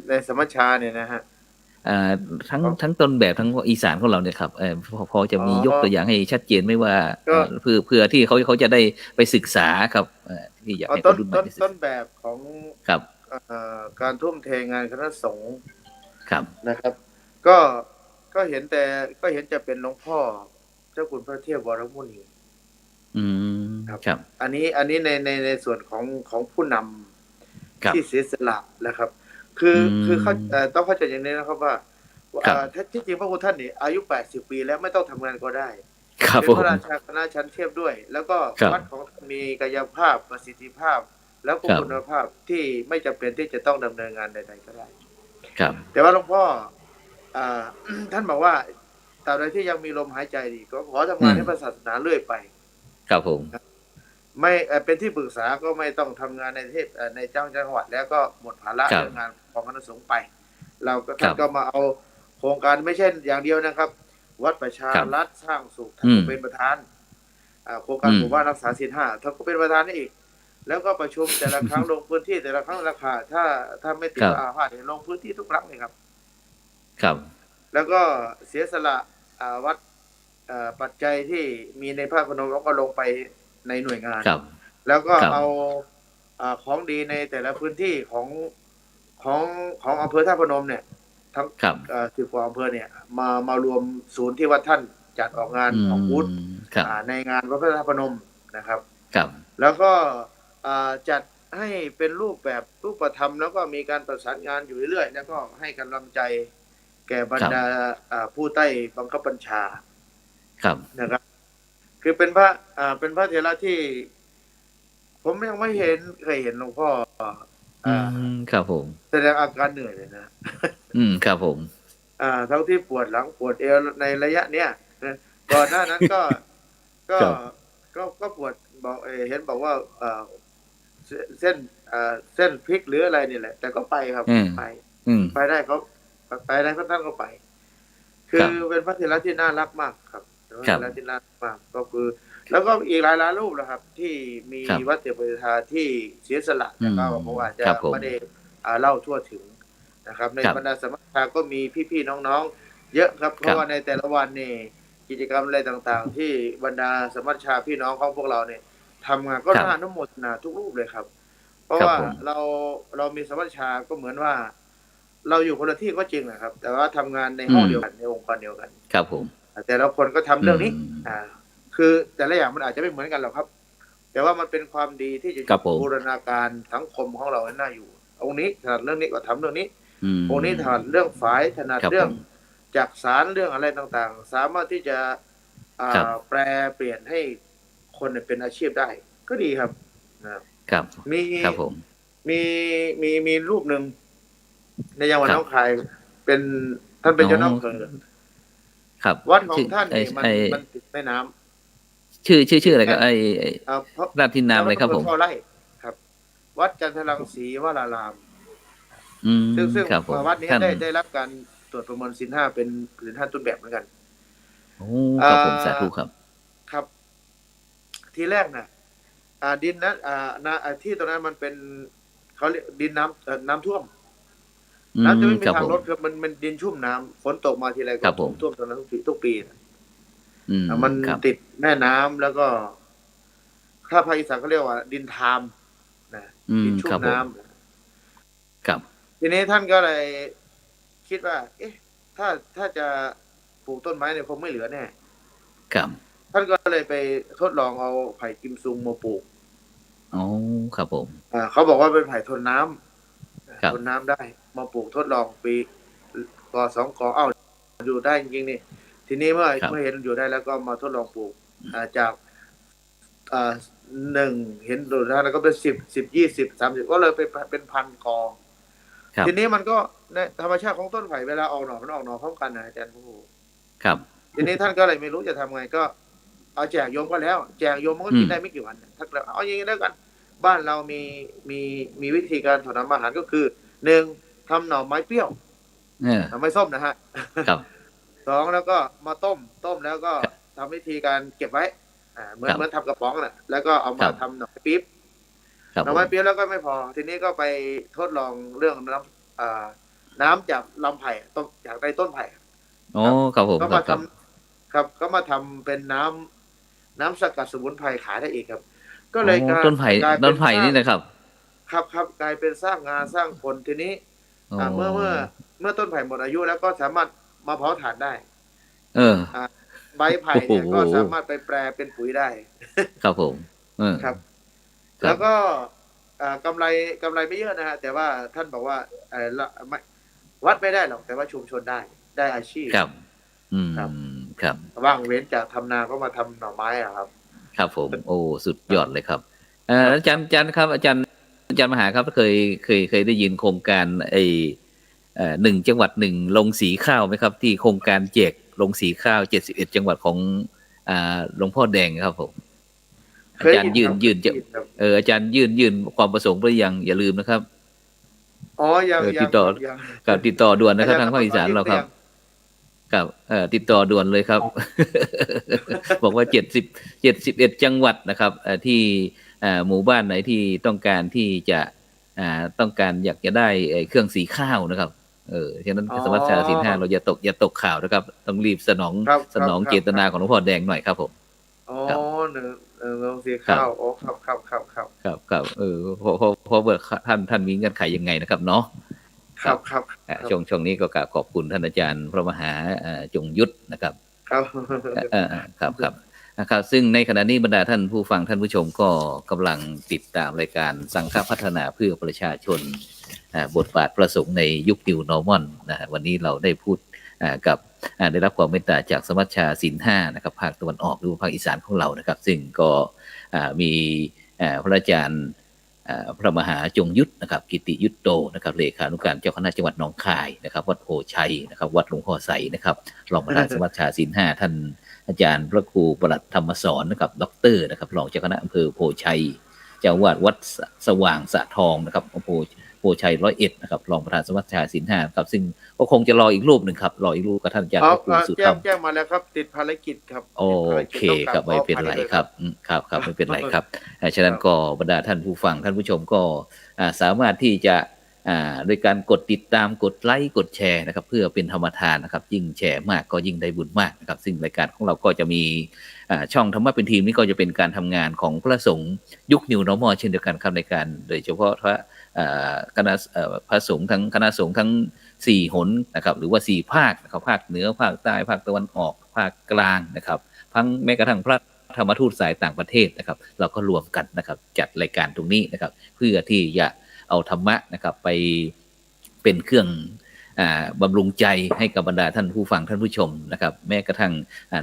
ในสมัชชาเนี่ยนะฮะทั้งต้นแบบทั้งอีสานของเราเนี่ยครับพอจะมียกตัวอย่างให้ชัดเจนไหม่ว่าเพื่อที่เขาจะได้ไปศึกษาครับที่อยากให้คนรุ่นใหม่ต้นแบบของครับการทุ่มเทงานคณะสงฆ์ครับนะครับ ก็เห็นจะเป็นหลวงพ่อเจ้าคุณพระเทพวรมุนีครับ อันนี้ในส่วนของผู้นำที่เสียสละนะครับ คือเขาต้องเข้าใจอย่างนี้นะครับว่าที่จริงพระคุณท่านนี่อายุ80 ปีแล้วไม่ต้องทำงานก็ได้เป็นพระราชาคณะชั้นเทพด้วย แล้วก็วัดของมีกายภาพประสิทธิภาพ แล้วก็คุณภาพที่ไม่จำเป็นที่จะต้องดำเนินงานใดๆก็ได้แต่ว่าหลวงพ่อท่านบอกว่าตราบใดที่ยังมีลมหายใจดีก็ขอทำงานให้พระศาสนาเรื่อยไปครับผมไม่เป็นที่ปรึกษาก็ไม่ต้องทำงานในในจังหวัดแล้วก็หมดภาระเรื่องงานของคณะสงฆ์ไปเราก็ท่านก็มาเอาโครงการไม่ใช่อย่างเดียวนะครับวัดประชารัฐสร้างสุขท่านก็เป็นประธานโครงการหมู่บ้านรักษาศีลห้าท่านก็เป็นประธานนี่อีกแล้วก็ประชุมแต่ละครั้งลงพื้นที่แต่ละครั้งราคาถ้าไม่ติดอาพาธลงพื้นที่ทุกครั้งเลยครับแล้วก็เสียสละวัดปัจจัยที่มีในพระพนมแล้วก็ลงไปในหน่วยงานแล้วก็เอาของดีในแต่ละพื้นที่ของอำเภอท่าพนมเนี่ยทั้ง10 กว่าอำเภอเนี่ยมารวมศูนย์ที่วัดท่านจัดออกงานออกบูธในงานพระพุทธท่าพนมนะครับแล้วก็จัดให้เป็นรูปแบบรูปธรรมแล้วก็มีการประสานงานอยู่เรื่อยๆแล้วก็ให้กำลังใจแก่บรรดาผู้ใต้บังคับบัญชานะครับคือเป็นพระเถระที่ผมยังไม่เคยเห็นหลวงพ่อครับผมแสดงอาการเหนื่อยเลยนะครับผมทั้งที่ปวดหลังปวดเอวในระยะเนี้ยก่อนหน้านั้นก็ปวดบอกเห็นบอกว่าเส้นพลิกหรืออะไรนี่แหละแต่ก็ไปครับไปได้เขาไปได้ท่านก็ไปคือเป็นพระเถระที่น่ารักมากครับพระเถระที่น่ารักมากก็คือแล้วก็อีกหลายรูปนะครับที่มีวัดเถรปฏิทาที่เสียสละแต่ก็เพราะว่าจะไม่ได้เล่าทั่วถึงนะครับในบรรดาสมัชชาก็มีพี่ๆน้องๆเยอะครับเพราะว่าในแต่ละวันนี่กิจกรรมอะไรต่างๆที่บรรดาสมัชชาพี่น้องของพวกเราเนี่ยทำงานก็น่าอนุโมทนาทุกรูปเลยครับเพราะว่าเรามีสมัชชาก็เหมือนว่าเราอยู่คนละที่ก็จริงนะครับแต่ว่าทำงานในห้องเดียวกันในองค์กรเดียวกันครับผมแต่ละคนก็ทำเรื่องนี้คือแต่ละอย่างมันอาจจะไม่เหมือนกันหรอกครับแต่ว่ามันเป็นความดีที่จะบูรณาการสังคมของเราให้น่าอยู่องค์นี้ถนัดเรื่องนี้ก็ทำเรื่องนี้องค์นี้ถนัดเรื่องฝ่ายถนัดเรื่องจักสารเรื่องอะไรต่างๆสามารถที่จะแปลเปลี่ยนให้คนเป็นอาชีพได้ก็ดีครับครับมีรูปหนึ่งในจังหวัดหนองคายเป็นท่านเป็นเจ้าหน้าที่วัดของท่านนี่มันติดแม่น้ำชื่ออะไรก็ราชทินนามอะไรครับผมไร่ครับวัดจันทรังสีวรารามซึ่งวัดนี้ได้รับการตรวจประเมินศีลห้าเป็นศีลห้าต้นแบบเหมือนกันโอ้ครับผมสาธุครับทีแรกนะดินนั้นที่ตรงนั้นมันเป็นเขาเรียกดินน้ำท่วมน้ำจะไม่มีทางลดคือมันดินชุ่มน้ำฝนตกมาทีไรก็ท่วมตรงนั้นทุกปีมันติดแม่น้ำแล้วก็ถ้าภาคอีสานเขาเรียกว่าดินทามนะดินชุ่มน้ำครับทีนี้ท่านก็เลยคิดว่าเอ๊ะถ้าจะปลูกต้นไม้เนี่ยคงไม่เหลือแน่ครับท่านก็เลยไปทดลองเอาไผ่กิมซุงมาปลูกอ๋อครับผมเขาบอกว่าเป็นไผ่ทนน้ำทนน้ำได้มาปลูกทดลองปีก่อ2 ก่ออยู่ได้จริงๆนี่ทีนี้เมื่อเห็นอยู่ได้แล้วก็มาทดลองปลูกจาก อ่า1เห็นดูแล้วก็เป็น10 20 30ก็เลยเป็นพันกอครับ ทีนี้มันก็ในธรรมชาติของต้นไผ่เวลาออกหน่อมันออกหน่อพร้อมกันนะอาจารย์ผู้ ครับ ทีนี้ท่านก็เลยไม่รู้จะทำไงก็เอาแจกโยมก็แล้วแจกโยมมันก็กินได้ไม่กี่วันท่านก็เลยเอาอย่างนี้แล้วกันบ้านเรามีวิธีการถนอมอาหารก็คือ1ทำหน่อไม้เปรี้ยวหน่อไม้ส้มนะฮะ ครับ 2แล้วก็มาต้มแล้วก็ทำวิธีการเก็บไว้เหมือนทำกระป๋องน่ะแล้วก็เอามาทำหน่อไม้ปี๊บหน่อไม้ปี๊บแล้วก็ไม่พอทีนี้ก็ไปทดลองเรื่องน้ำจากลำไผ่ต้นจากใต้ต้นไผ่โอ้ครับผมก็มาทำครับก็มาทำเป็นน้ำสกัดสมุนไพรขายได้อีกครับ ก็เลยต้นไผ่นี่นะครับครับกลายเป็นสร้างงานสร้างคนทีนี้เมื่อต้นไผ่หมดอายุแล้วก็สามารถมาเผาถ่านได้ใบไผ่เนี่ยก็สามารถไปแปลเป็นปุ๋ยได้ครับผมครับ แล้วก็กำไรไม่เยอะนะฮะแต่ว่าท่านบอกว่าวัดไม่ได้หรอกแต่ว่าชุมชนได้อาชีพครับครับว่างเว้นจากทำนาก็มาทำหน่อไม้ครับครับผมโอ้สุดยอดเลยครับอาจารย์ครับอาจารย์มหาครับเคยได้ยินโครงการ1 จังหวัด1 ลงสีข้าวไหมครับที่โครงการแจกลงสีข้าว71 จังหวัดของหลวงพ่อแดงครับผมอาจารย์ยื่นอาจารย์ยื่นความประสงค์ไปยังอย่าลืมนะครับยังติดต่อด่วนนะครับทางภาคอีสานเราครับติดต่อด่วนเลยครับ บอกว่า71 จังหวัดนะครับที่หมู่บ้านไหนที่ต้องการที่จะอยากจะได้เครื่องสีข้าวนะครับฉะนั้นสมัชชาศีล 5เราอย่าตกข่าวนะครับต้องรีบสนองเจตนาของหลวงพ่อแดงหน่อยครับผมลงสีข้าวครับเพราะว่าท่านมีเงื่อนไขยังไงนะครับเนาะครับช่วงนี้ก็ขอบคุณท่านอาจารย์พระมหาจงยุทธนะครับครับซึ่งในขณะนี้บรรดาท่านผู้ฟังท่านผู้ชมก็กำลังติดตามรายการสังฆพัฒนาเพื่อประชาชนบทบาทประสงค์ในยุค New Normal นะฮะวันนี้เราได้พูดกับได้รับความเมตตาจากสมัชชาศีล 5นะครับภาคตะวันออกหรือภาคอีสานของเรานะครับซึ่งก็มีพระอาจารย์พระมหาจงยุทธนะครับกิติยุทธโตนะครับเลขานุการเจ้าคณะจังหวัดหนองคายนะครับวัดโพชัยนะครับวัดหลวงพ่อใสนะครับรองประธานสมัชชาศีล 5ท่านอาจารย์พระครูประหลัดธรรมสอนนะครับด็อกเตอร์นะครับรองเจ้าคณะอำเภอโพชัยเจ้าวาดวัดสว่างสะทองนะครับอำเภอโพชัย101นะครับรองประธานสมัชชาศีล 5ครับซึ่งก็คงจะรออีกรูปหนึ่งครับรออีกรูปกับท่านอาจารย์พระครูสุธรรมแจ้งมาแล้วครับติดภารกิจครับโอเคครับไม่เป็นไรครับครับไม่เป็นไรครับฉะนั้นก็บรรดาท่านผู้ฟังท่านผู้ชมก็สามารถที่จะโดยการกดติดตามกดไลค์กดแชร์นะครับเพื่อเป็นธรรมทานนะครับยิ่งแชร์มากก็ยิ่งได้บุญมากนะครับซึ่งรายการของเราก็จะมีช่องธรรมะเป็นทีมนี้ก็จะเป็นการทำงานของพระสงฆ์ยุค New Normal เช่นเดียวกันครับในการโดยเฉพาะคณะพระสงฆ์ทั้งคณะสงฆ์ทั้ง4 หนนะครับหรือว่า4 ภาคนะครับภาคเหนือภาคใต้ภาคตะวันออกภาคกลางนะครับทั้งแม้กระทั่งพระธรรมทูตสายต่างประเทศนะครับเราก็รวมกันนะครับจัดรายการตรงนี้นะครับเพื่อที่จะเอาธรรมะนะครับไปเป็นเครื่องบำรุงใจให้กับบรรดาท่านผู้ฟังท่านผู้ชมนะครับแม้กระทั่ง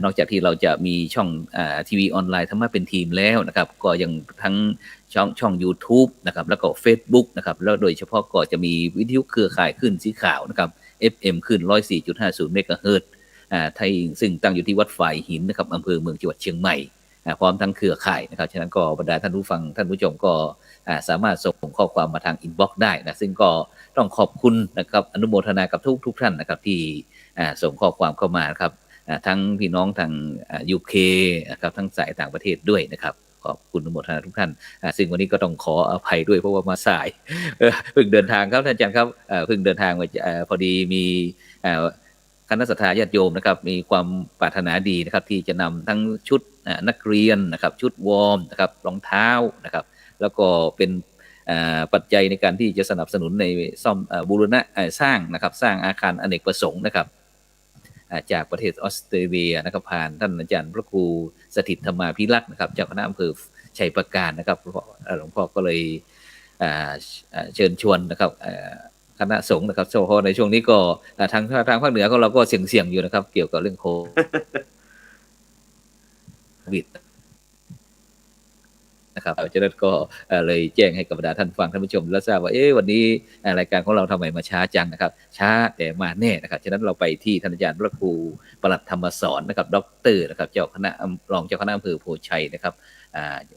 นอกจากที่เราจะมีช่องทีวีออนไลน์ธรรมะเป็นทีมแล้วนะครับก็ยังทั้งช่อง YouTube นะครับแล้วก็ Facebook นะครับแล้วโดยเฉพาะก็จะมีวิทยุเครือข่ายขึ้นสีขาวนะครับ FM ขึ้น 104.50 เมกะเฮิรตซ์ไทยซึ่งตั้งอยู่ที่วัดฝ่ายหินนะครับอำเภอเมืองจังหวัดเชียงใหม่พร้อมทั้งเครือข่ายนะครับฉะนั้นก็บรรดาท่านผู้ฟังท่านผู้ชมก็สามารถส่งข้อความมาทางอินบ็อกซ์ได้นะซึ่งก็ต้องขอบคุณนะครับอนุโมทนากับทุกท่านนะครับที่ส่งข้อความเข้ามานะครับทั้งพี่น้องทางUK นะครับทั้งสายต่างประเทศด้วยนะครับขอบคุณอนุโมทนาทุกท่านซึ่งวันนี้ก็ต้องขออภัยด้วยเพราะว่ามาสายเพิ่งเดินทางครับท่านอาจารย์ครับเพิ่งเดินทางมาพอดีมีคณะศรัทธาญาติโยมนะครับมีความปรารถนาดีนะครับที่จะนำทั้งชุดนักเรียนนะครับชุดวอร์มนะครับรองเท้านะครับแล้วก็เป็นปัจจัยในการที่จะสนับสนุนในซ่อมบูรณะสร้างนะครับสร้างอาคารอเนกประสงค์นะครับจากประเทศออสเตรเลียนะครับผ่านท่านอาจารย์พระครูสถิตธรรมาภิรักษ์นะครับเจ้าคณะอำเภอชัยประการนะครับหลวงพ่อก็เลยเชิญชวนนะครับคณะสงฆ์นะครับเพราะในช่วงนี้ก็ทางภาคเหนือของเราก็เสี่ยงอยู่นะครับเกี่ยวกับเรื่องโควิด นะครับฉะนั้นก็เลยแจ้งให้กับบรรดาท่านฟังท่านผู้ชมแล้วทราบว่าวันนี้รายการของเราทำไมมาช้าจังนะครับช้าแต่มาแน่นะครับฉะนั้นเราไปที่ท่านอาจารย์พระครูปลัดธรรมสอนนะครับด็อกเตอร์นะครับเจ้าคณะรองเจ้าคณะอำเภอโพชัยนะครับ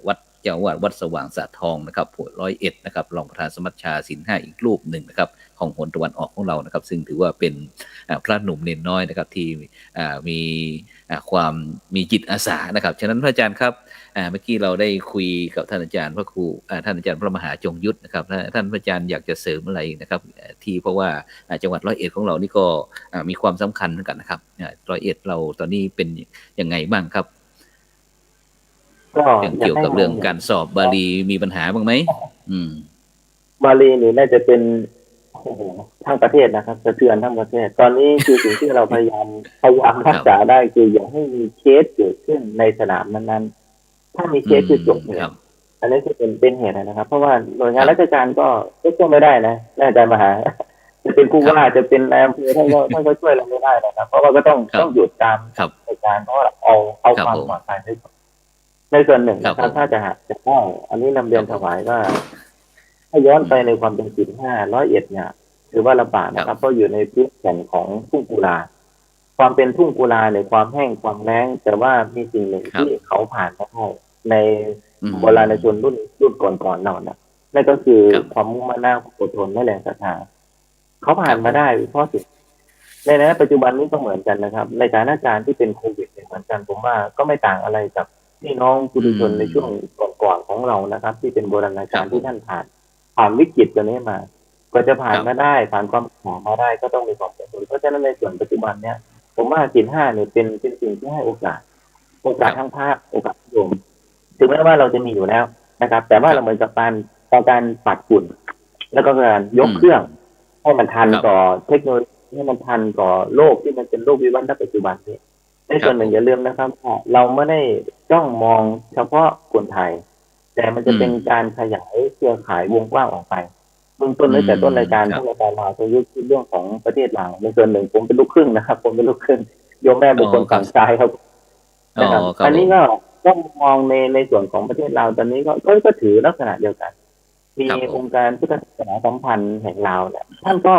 วัดเจ้าอาวาสวัดสว่างสะทองนะครับ101นะครับรองประธานสมัชชาศีล 5อีกรูปหนึ่งนะครับของหนตะวันออกของเรานะครับซึ่งถือว่าเป็นพระหนุ่มเนนน้อยนะครับที่มีความมีจิตอาสานะครับฉะนั้นพระอาจารย์ครับเมื่อกี้เราได้คุยกับท่านอาจารย์พระครูท่านอาจารย์พระมหาจงยุทธนะครับท่านพระอาจารย์อยากจะเสริมอะไรนะครับที่เพราะว่าจังหวัด101ของเรานี่ก็มีความสำคัญเหมือนกันนะครับ101เราตอนนี้เป็นยังไงบ้างครับก็เกี่ยวกับเรื่องการสอบบาลีมีปัญหาบ้างไหมบาลีนี่น่าจะเป็นทั้งประเทศนะครับสะเทือนทั้งประเทศตอนนี้คือสิ่งที่เราพยายามรักษาได้คืออย่าให้มีเคสเกิดขึ้นในสนามนั้นๆถ้ามีเคสคือจบเลยอันนี้คือเป็นเหตุนะครับเพราะว่าหน่วยงานราชการก็ช่วยไม่ได้นะอาจารย์มหาจะเป็นผู้ว่าจะเป็นนายอำเภอท่านก็ช่วยเราไม่ได้นะครับเพราะว่าก็ต้องหยุดตามในการเพราะเอาความปลอดภัยในส่วนหนึ่งนะครับถ้าจะได้อันนี้นำเรียนถวายว่าถ้าย้อนไปในความเป็นศีล 5 101เนี่ยถือว่าลำบากนะครับเพราะอยู่ในพื้นแผ่นของทุ่งกุลาความเป็นทุ่งกุลาในความแห้งความแล้งแต่ว่ามีสิ่งหนึ่งที่เขาผ่านมาได้ในโบราณชนรุ่นก่อนๆนั่นก็คือความมุ่งมั่นอดทนและแรงศรัทธาเขาผ่านมาได้เพราะสิ่งในปัจจุบันนี้ก็เหมือนกันนะครับในสถานการณ์ที่เป็นโควิดเหมือนกันผมว่าก็ไม่ต่างอะไรกับพี่น้องปุถุชนในช่วงก่อนๆของเรานะครับที่เป็นโบราณกาลที่ท่านผ่านวิกฤตตัวนี้มาก็จะผ่านมาได้ผ่านความหามาได้ก็ต้องมีความอดทนเพราะฉะนั้นในส่วนปัจจุบันเนี้ยผมว่าศีล 5เนี่ยเป็นสิ่งที่ให้โอกาสทั้งภาคโอกาสรวมถึงแม้ว่าเราจะมีอยู่แล้วนะครับแต่ว่าเราเหมือนกับการปัดฝุ่นแล้วก็การยกเครื่องให้มันทันต่อเทคโนโลยีให้มันทันต่อโลกที่มันเป็นโลกวิวัฒน์ณปัจจุบันนี้ในส่วนหนึ่งอย่าลืมนะครับเราไม่ได้จ้องมองเฉพาะคนไทยแต่มันจะเป็นการขยายเครือข่ายวงกว้างออกไปเบื้องต้นตั้งแต่ต้นรายการที่เราได้มาจะยึดเรื่องของประเทศลาวในส่วนหนึ่งผมเป็นลูกครึ่งนะครับผมเป็นลูกครึ่งโยมแม่เป็นคนฝั่งซ้ายครับนะครับอันนี้ก็ต้องมองในส่วนของประเทศลาวตอนนี้ก็ถือลักษณะเดียวกันมีองค์การพุทธศาสนาสัมพันธ์แห่งลาวเนี่ยท่านก็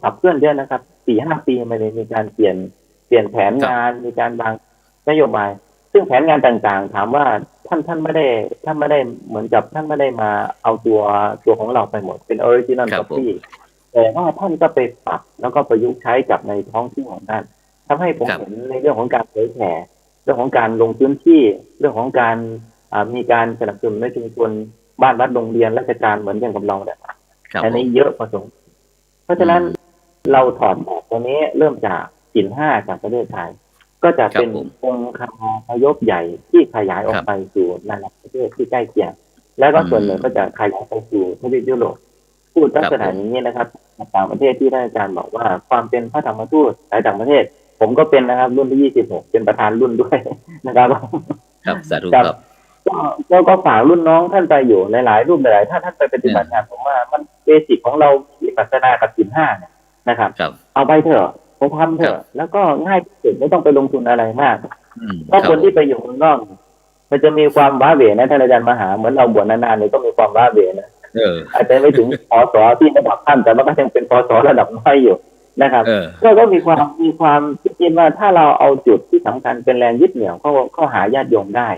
ขับเคลื่อนเยอะนะครับ 4-5 ปีมาเลยมีการเปลี่ยนแผนงานมีการวางนโยบายซึ่งแผนงานต่างๆถามว่าท่านไม่ได้เหมือนกับท่านไม่ได้มาเอาตัวของเราไปหมดเป็นออริจินัลคอปปี้แต่ว่าท่านก็ไปปรับแล้วก็ประยุกต์ใช้กับในท้องที่ของท่านทำให้ผมเห็นในเรื่องของการเผยแผ่เรื่องของการลงพื้นที่เรื่องของการมีการสนับสนุนในชุมชนบ้านวัดโรงเรียนราชการเหมือนอย่างกับเราเนี่ยอันนี้เยอะพอสมควรเพราะฉะนั้นเราถอดแบบตัวนี้เริ่มจากศีล 5จากประเทศไทยก็จะเป็นองค์คณะพยพใหญ่ที่ขยายออกไปสู่นานาประเทศที่ใกล้เคียงแล้วก็ส่วนหนึ่งก็จะขยายไปสู่ทวีปยุโรปพูดลักษณะนี้นะครับต่างประเทศที่ท่านอาจารย์บอกว่าความเป็นพระธรรมทูตในต่างประเทศผมก็เป็นนะครับรุ่นที่26เป็นประธานรุ่นด้วยนะครับครับสาธุครับก็ฝากรุ่นน้องท่านไปอยู่หลายๆรูปหลายๆท่านไปปฏิบัติงานผมว่ามันเบสิกของเราที่ปัสนากับศีล 5เนี่ยนะครับเอาไปเถอะไปทำเถอะแล้วก็ง่ายที่สุดไม่ต้องไปลงทุนอะไรมากเพราะคนที่ไปอยู่ข้างนอกมันจะมีความว้าเหวนะท่านอาจารย์มหาเหมือนเราบวชนานๆเนี่ยก็มีความว้าเหวนะอาจจะไม่ถึงปสที่ระดับท่านแต่มันก็ยังเป็นปสระดับน้อยอยู่นะครับก็มีความคิดว่าถ้าเราเอาจุดที่สำคัญเป็นแรงยึดเหนี่ยวเข้าหาญาติโยมได้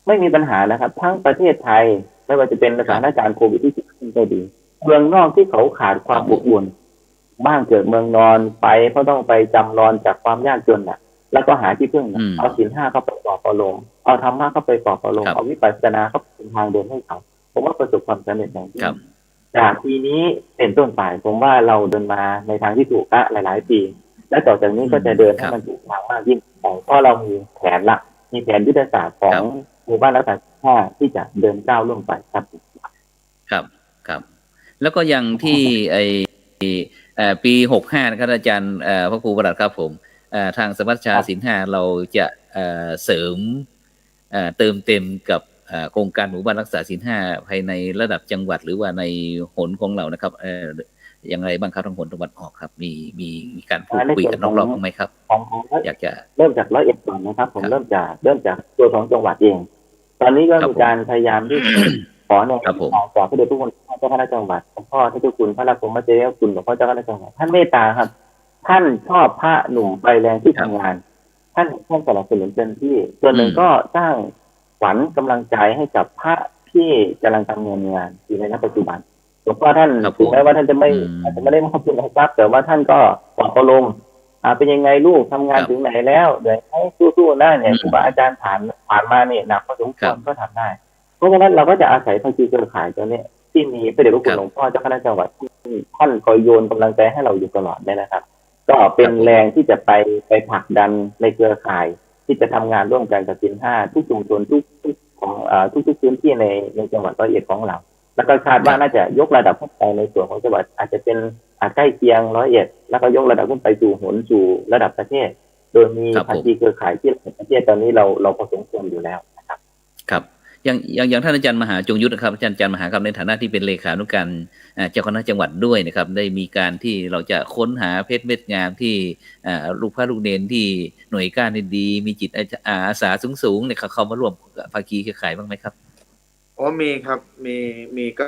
ไม่มีปัญหานะครับทั้งประเทศไทยไม่ว่าจะเป็นสถานการณ์โควิดที่เกิดขึ้นก็ดีเมืองนอกที่เขาขาดความอบอุ่นบ้านเกิดเมืองนอนไปเพราะต้องไปจำรอนจากความยากจนน่ะแล้วก็หาที่พึ่งเอาศีล 5เข้าไปปลอบประโลมเอาธรรมะเข้าไปปลอบประโลมเอาวิปัสสนาเข้าเป็นทางเดินให้เขาผมว่าประสบความสำเร็จอย่างยิ่งจากปีนี้เป็นต้นไปผมว่าเราเดินมาในทางที่ถูกละหลายๆปีและต่อจากนี้ก็จะเดินให้มันถูกทางมากยิ่งเพราะเรามีแผนยุทธศาสตร์ของหมู่บ้านรักษาศีล 5ที่จะเดินก้าวล่วงไปครับครับแล้วก็อย่างที่ปี65นะครับอาจารย์พระครูประหลัดครับผมทางสมัชชาศีล 5เราจะเสริมเติมเต็มกับโครงการหมู่บ้านรักษาศีล 5ภายในระดับจังหวัดหรือว่าในหนของเรานะครับอย่างไรบ้างครับทางหนตะวันออกครับมีการพูดคุยกับน้องๆบ้างไหมครับอยากจะเริ่มจาก101ก่อนนะครับผมเริ่มจากตัวของจังหวัดเอง ตอนนี้ก็ ครับ มีการพยายามที่ ขอแนว ครับผม ทางจากพระเดชพระคุณเจ้าคณะจังหวัดหลวงพ่อท่านเจ้าคุณพระราชมัจเจริญคุณหลวงพ่อเจ้าคณะจังหวัดท่านเมตตาครับ ท่านชอบพระหนุ่มไฟแรงที่ ครั ทำ บ งาน ท่านสนับสนุนเต็มที่ ส่วนหนึ่ง อืม ก็สร้างขวัญกำลังใจให้กับพระที่กำลังทำงานอยู่ในณปัจจุบันหลวงพ่อท่าน ครับผม ถึงแม้ว่าท่านจะไม่ อืม อาจจะไม่ได้มอบทุนทรัพย์แต่ว่าท่านก็ปลอบประโลมเป็นยังไงลูกทำงาน ครับ ถึงไหนแล้วเดี๋ยวให้สู้ๆนะเนี่ย อืม ครูบาอาจารย์ผ่านมาเนี่ยหนักพอสมค ครั วร บ ก็ทำได้ เพราะฉะนั้นเราก็จะอาศัยภาคีเครือข่ายตัวเนี้ยที่มีพระเดชพระคุ ค ณ รับ หลวงพ่อเจ้าคณะจังหวัดที่ท่านคอยโยนกำลังใจให้เราอยู่ตลอดเนี่ยนะครับ ก็เป็นแรงที่จะไปผลักดันในเครือข่าย ที่จะทำงานร่วมกันกับศีลห้าทุกชุมชนทุกของทุกพื้นที่ในจังหวัดร้อยเอ็ดของเรา แล้วก็คาดว่าน่าจะยกระดับขึ้นไปในส่วนของจังหวัดอาจจะเป็นใกล้เคียงร้อยเอ็ดแล้วก็ยกระดับขึ้นไปสู่ระดับประเทศ โดยมี ครับ ภา ผม คีเครือข่ายที่ประเทศตอนนี้เราพอสมควรอยู่แล้วนะครับ ครับอย่างท่านอาจารย์มหาจงยุทธนะครับอาจารย์มหาครับในฐานะที่เป็นเลขานุการเจ้าคณะจังหวัดด้วยนะครับได้มีการที่เราจะค้นหาเพชรเม็ดงามที่ลูกพระลูกเนนที่หน่วยก้านดีมีจิตอาสาสูงๆเนี่ยเขามาร่วมกับภาคีเครือข่ายบ้างไหมครับ อ๋อมีครับมีก็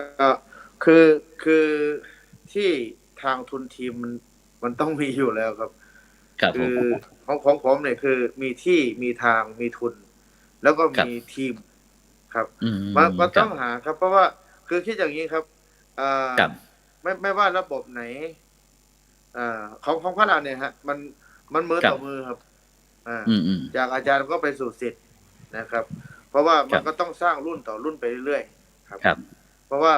คือที่ทางทุนทีมมันต้องมีอยู่แล้วครับ ครับผ คื ม อของผมเนี่ยคือมีที่มีทางมีทุน แล้วก็ ครับ มีทีมครับ อืม มันต้อง ครับ หาครับ เพราะว่าคือคิดอย่างนี้ครับอ่า ครับ ไม่ว่าระบบไหนของพระเราเนี่ยฮะมันมือ ครับ ต่อมือครับ อืม จากอาจารย์ก็ไปสู่ศิษย์นะครับ เพราะว่า ครั มัน บ ก็ต้องสร้างรุ่นต่อรุ่นไปเรื่อยๆครับ ครับ เพราะว่า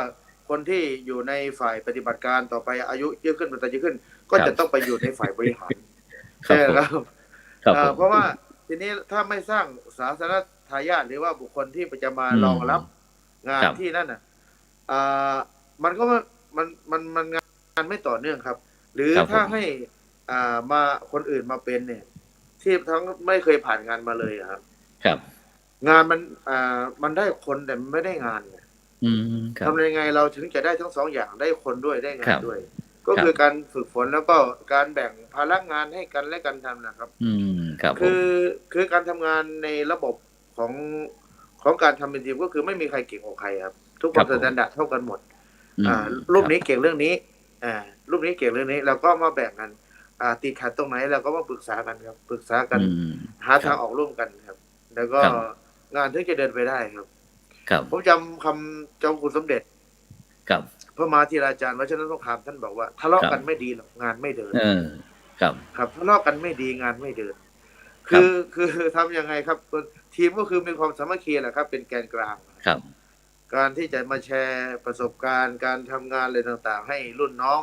คนที่อยู่ในฝ่ายปฏิบัติการต่อไปอายุเยอะขึ้นมันจะเยอะขึ้น ก็ ครับ จะต้องไปอยู่ในฝ่ายบริหาร ครับ ใช่ไหม ผม ครับ ครับผม เพราะว่าทีนี้ถ้าไม่สร้างศาสนทายาทหรือว่าบุคคลที่จะมารองรับงาน ครับ ที่นั่นมันก็มันงานไม่ต่อเนื่องครับ หรือ ครับ ถ้า ผม ให้มาคนอื่นมาเป็นเนี่ย ที่ทั้งไม่เคยผ่านงานมาเลยอะครับ ครับ งานมันได้คนแต่มันไม่ได้งานไง อืมครับ ทำยังไงเราถึงจะได้ทั้งสองอย่างได้คนด้วยได้งา ครั น บ ด้วย ก็คือการฝึกฝนแล้วก็การแบ่งภาระงานให้กันและกันทำนะครับ อืมครับผม คือการทำงานในระบบของการทำเป็นทีมก็คือไม่มีใครเก่งกว่าใครครับ ทุกคนสแตนดาร์ดเท่ากันหมด อืม รูปนี้เก่งเรื่องนี้รูปนี้เก่งเรื่องนี้เราก็มาแบ่งกันติดขัดตรงไหนเราก็มาปรึกษากันครับปรึกษากัน อืม หาทางออกร่วมกันครับ แล้วก็ ครับ งานถึงจะเดินไปได้ครับ ครับ ผมจำคำเจ้าคุณสมเด็จ ครับ พระมหาธีราจารย์วัชรสงครามท่านบอกว่าทะเลาะกันไม่ดีหรอกงานไม่เดิน ครับ ครับทะเลาะกันไม่ดีงานไม่เดิน ครับ คือทำยังไงครับทีมก็คือมีความสามัคคีแหละครับ เป็นแกนกลาง ครับ การที่จะมาแชร์ประสบการณ์การทำงานอะไรต่างๆ ให้รุ่นน้อง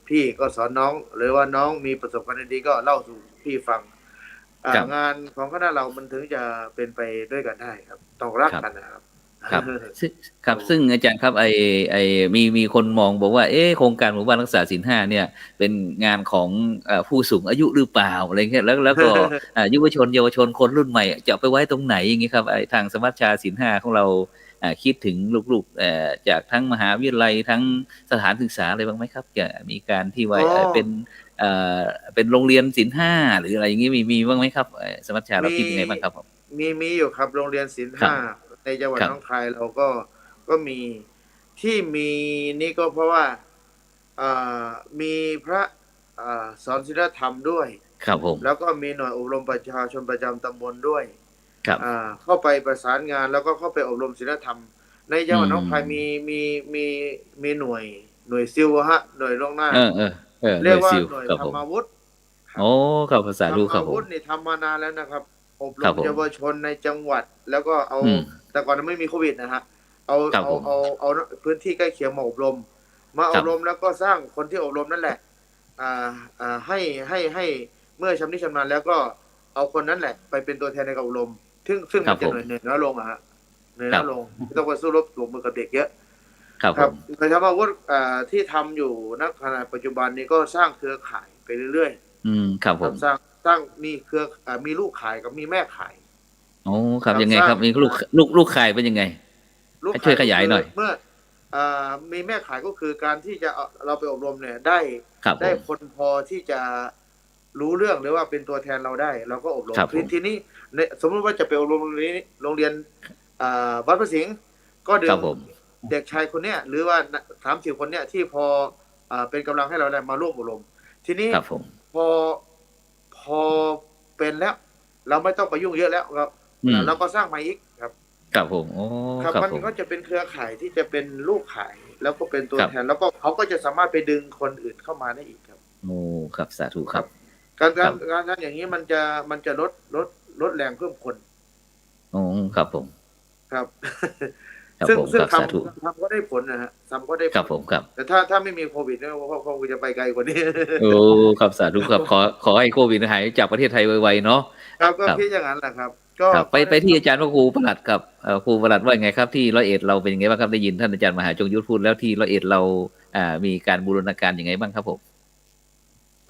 พี่ก็สอนน้อง หรือว่าน้องมีประสบการณ์ดีๆก็เล่าสู่พี่ฟัง ครับ งานของคณะเรามันถึงจะเป็นไปด้วยกันได้ครับ ต้องรักกันนะครับ ครับซึ่งอาจารย์ครับมีคนมองบอกว่าโครงการหมู่บ้านรักษาศีลห้าเนี่ยเป็นงานของผู้สูงอายุหรือเปล่าอะไรเงี้ยแล้วก็ เยาวชนคนรุ่นใหม่จะเอาไปไว้ตรงไหนอย่างงี้ครับทางสมัชชาศีลห้าของเราคิดถึงลูกๆจากทั้งมหาวิทยาลัยทั้งสถานศึกษาอะไรบ้างไหมครับจะมีการที่ไว้เป็นโรงเรียนศีลห้าหรืออะไรอย่างงี้มีบ้างไหมครับสมัชชาเราคิดยังไงบ้างครับผม มีอยู่ครับโรงเรียนศีล ครับ ห้าในจังหวัด ครับ หนองคายเราก็มีที่มีนี่ก็เพราะว่ามีพระสอนศีลธรรมด้วย ครับผม แล้วก็มีหน่วยอบรมประชาชนประจำตำบลด้วย ครับ เข้าไปประสานงานแล้วก็เข้าไปอบรมศีลธรรม ในจังหวัดหนองคายมีหน่วยซิลฮะหน่วยล่วงหน้า เรียกว่าหน่วย ครับ ธร ผม รมวุฒิ โอ้ครับภาษา ธร รู้ ร ครับ ม ผ วุ ม ฒินี่ทำมานานแล้วนะครับ อบร ครับ ม ผม เยาวชนในจังหวัด แล้วก็เอา อืม แต่ก่อนไม่มีโควิดนะฮะเอา ครับผม เอาพื้นที่ใกล้เคียงมาอบรม มาอบรมแล้วก็สร้างคนที่อบรมนั่นแหละให้เมื่อชำนิชำนาญแล้วก็เอาคนนั้นแหละ ไปเป็นตัวแทนในการอบรม ซึ่งมันจะเหนื่อยน้อยลงอะฮะเหนื่อยน้อยลงไม่ต้องไปสู้รบลงมือกับเด็กเยอะ ครับ ค ผ รับ ม โดยเฉพาะว่าที่ทำอยู่ณขณะปัจจุบันนี้ก็สร้างเครือข่ายไปเรื่อย ครับ ๆ ผม สร้างมีมีลูกขายกับมีแม่ขาย โอ้ครับ ครับ ยังไง สร้าง ครับมีลูกขายเป็นยังไง ลูก ให้ช่วยขยายหน่อย เมื่อมีแม่ขายก็คือการที่จะเราไปอบรมเนี่ยได้ ครับผ ได้ ม คนพอที่จะ รู้เรื่องหรือว่าเป็นตัวแทนเราได้เราก็อบรมครับผม ทีนี้ในสมมติว่าจะไปอบรมโรงเรียนวัดพระสิงห์ก็ดึงครับผม เด็กชายคนเนี้ยหรือว่า30 คนเนี้ยที่พอเป็นกำลังให้เราได้มาร่วมอบรมทีนี้ครับผม พอพอเป็นแล้ว เราไม่ต้องไปยุ่งเยอะแล้วครับเราก็สร้างมาอีกครับ ครับผมโอ้ครับครับมันผม ก็จะเป็นเครือข่ายที่จะเป็นลูกข่ายแล้วก็เป็นตัวครับ แทนแล้วก็เขาก็จะสามารถไปดึงคนอื่นเข้ามาได้อีกครับ โอ้ครับสาธุครับ การครับ อย่างนี้มันจะลดแรงเพิ่มคน โอ้ครับผม ครับ ครับ ซึ่งผมครับสาธุ ทำก็ได้ผลนะฮะทำก็ได้ผ ครับ ล ผมครับ แต่ถ้าไม่มีโควิดเนี่ยก็คงจะไปไกลกว่านี้ โอ้ครับสาธุครับขอให้โควิดหายจากประเทศไทยไวๆเนาะ ครับก็ ครับ คิดอย่างนั้นแหละครับ ก็ ครับไป ได้ ที่อาจารย์พระครูประหลัดครับครูประหลัดว่าไงครับที่ร้อยเอ็ดเราเป็นยังไงบ้างครับได้ยินท่านอาจารย์มหาจงยุทธพูดแล้วที่ร้อยเอ็ดเรามีการบูรณาการยังไงบ้างครับผม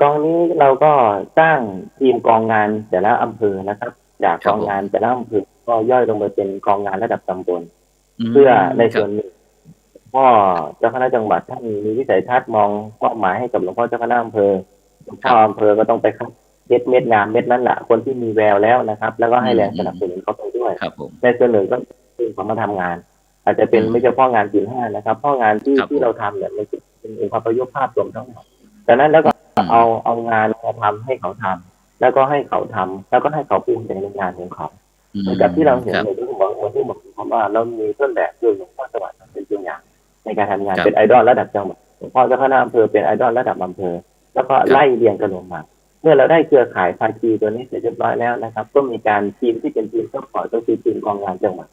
ตอนนี้เราก็สร้างทีมกองงานแต่ละอำเภอนะครับ จาก ค ก รับ อง ผม งานแต่ละอำเภอก็ย่อยลงไปเป็นกองงานระดับตำบล ม เพื่อใน ครั ส่ บ วนหนึ่งพ่อเจ้าคณะจังหวัดท่านมีวิสัยทัศน์มองเป้าหมายให้กับหลวงพ่อเจ้าคณะอำเภอหลวงพ่ออำเภอก็ต้องไปคัดเม็ดงามเม็ดนั้นแหละคนที่มีแววแล้วนะครับ แล้วก็ให้แรงสนับสนุนเขาไปด้วย ครับผม ในส่วนหนึ่งก็คือเขามาทำงาน อาจจะเป็นไม่เฉพาะงานศีลห้านะครับเพราะงานที่ ครับผม ที่เราทำเนี่ยมันเป็นองค์ประยุกต์ภาพรวมทั้งหมดดังนั้นแล้วก็เอางานมาทำให้เขาทำแล้วก็ให้เขาทำแล้วก็ให้เขาภูมิใจในงานของเขาเหมือนกับที่เราเห็น ครับ ในที่บอกว่าเรามีต้นแบบคือหลวงพ่อสวัสดิ์เป็นตัวอย่างในการทำงาน ครับ เป็นไอดอลระดับจังหวัดหลวงพ่อเจ้าคณะอำเภอเป็นไอดอลระดับอำเภอแล้วก็ไล่เรียงกันลงมา เมื่อเราได้เครือข่ายภาคีตัวนี้เสร็จเรียบร้อยแล้วนะครับ ก็มีการทีมที่เป็นทีมซัพพอร์ตก็คือทีมกองงานจังหวัด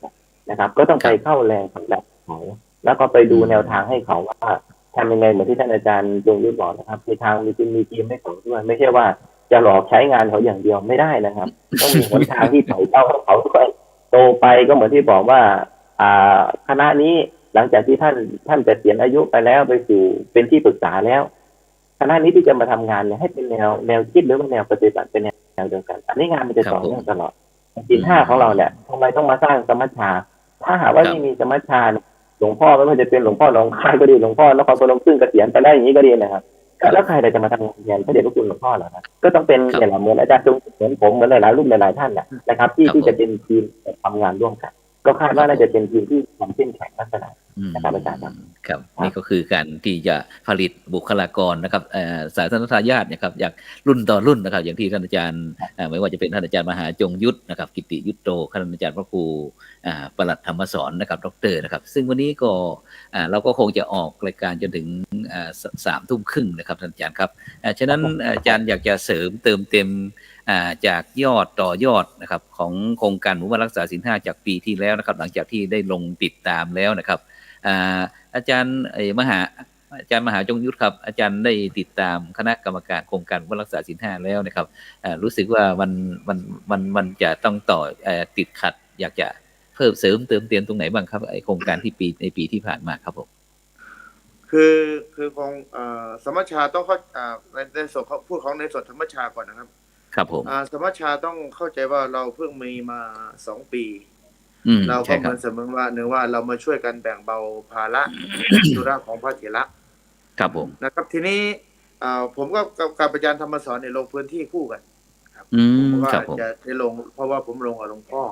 นะครับ ก็ต้องไปเข้าแรงผลักดันเขาแล้วก็ไปดูแนวทางให้เขาว่าทำยังไงเหมือนที่ท่านอาจารย์จงยุทธบอกนะครับในทางมีทีมให้เขาด้วยไม่ใช่ว่าจะหลอกใช้งานเขาอย่างเดียวไม่ได้นะครับ ต้องมีหนทางที่ไต่เต้าให้เขาด้วยโตไปก็เหมือนที่บอกว่าคณะนี้หลังจากที่ท่านเกษียณอายุไปแล้วไปสู่เป็นที่ปรึกษาแล้ว คณะนี้ที่จะมาทำงานเนี่ยให้เป็นแนวคิดหรือว่าแนวปฏิบัติเป็นแนวเดียวกัน อันนี้งานมันจะต่อเนื่องตลอดศีลห้าของเราเนี่ยทำไมต้องมาสร้างสมัชชา ถ้าหากว่าไม่มีสมัชชาหลวงพ่อไม่ว่าจะเป็นหลวงพ่อหนองคายก็ดีหลวงพ่อนครพนมซึ่งเกษียณไปได้อย่างนี้ก็ดีนะครับแล้วใครจะมาทำงานแทนพระเดชพระคุณหลวงพ่อเหรอครับก็ต้องเป็นอย่างเหมือนอาจารย์จงเหมือนผมเหมือนหลายๆรูปหลายๆท่านนะครับที่จะเป็นทีมทำงานร่วมกันก็คาดว่าน่าจะเป็นทีมที่ทำเข้มแข็งลักษณะนะครับอาจารย์ครับนี่ก็คือการที่จะผลิตบุคลากรนะครับสายสันทายาทนะครับจากรุ่นต่อรุ่นนะครับอย่างที่ท่านอาจารย์ไม่ว่าจะเป็นท่านอาจารย์มหาจงยุทธนะครับกิติยุทธโตท่านอาจารย์พระครูประหลัดธรรมสอนนะครับดรนะครับซึ่งวันนี้ก็เราก็คงจะออกรายการจนถึง3 ทุ่มครึ่งนะครับท่านอาจารย์ครับฉะนั้นอาจารย์อยากจะเสริมเติมเต็มจากยอดต่อยอดนะครับของโครงการหมู่บ้านรักษาศีล5จากปีที่แล้วนะครับหลังจากที่ได้ลงติดตามแล้วนะครับอาจารย์มหาจงยุทธครับอาจารย์ได้ติดตามคณะกรรมการโครงการหมู่บ้านรักษาศีล5แล้วนะครับรู้สึกว่ามันจะต้องต่อติดขัดอยากจะเพิ่มเสริมเติมเต็มตรงไหนบ้างครับโครงการที่ในปีที่ผ่านมาครับผมคือของสมัชชาต้องเข้าในส่วนเขาพูดของในส่วนธรรมชาก่อนนะครับครับผมสมัชชาต้องเข้าใจว่าเราเพิ่งมีมา2 ปีเราก็เหมือนเสมือนว่าว่าเรามาช่วยกันแบ่งเบาภาระธุระของพระเถระครับผมนะครับทีนี้ผมก็กับอาจารย์ธรรมสอนลงพื้นที่คู่กันครับเพราะว่าจะได้ลงเพราะว่าผมลงกับหลวงพ่อ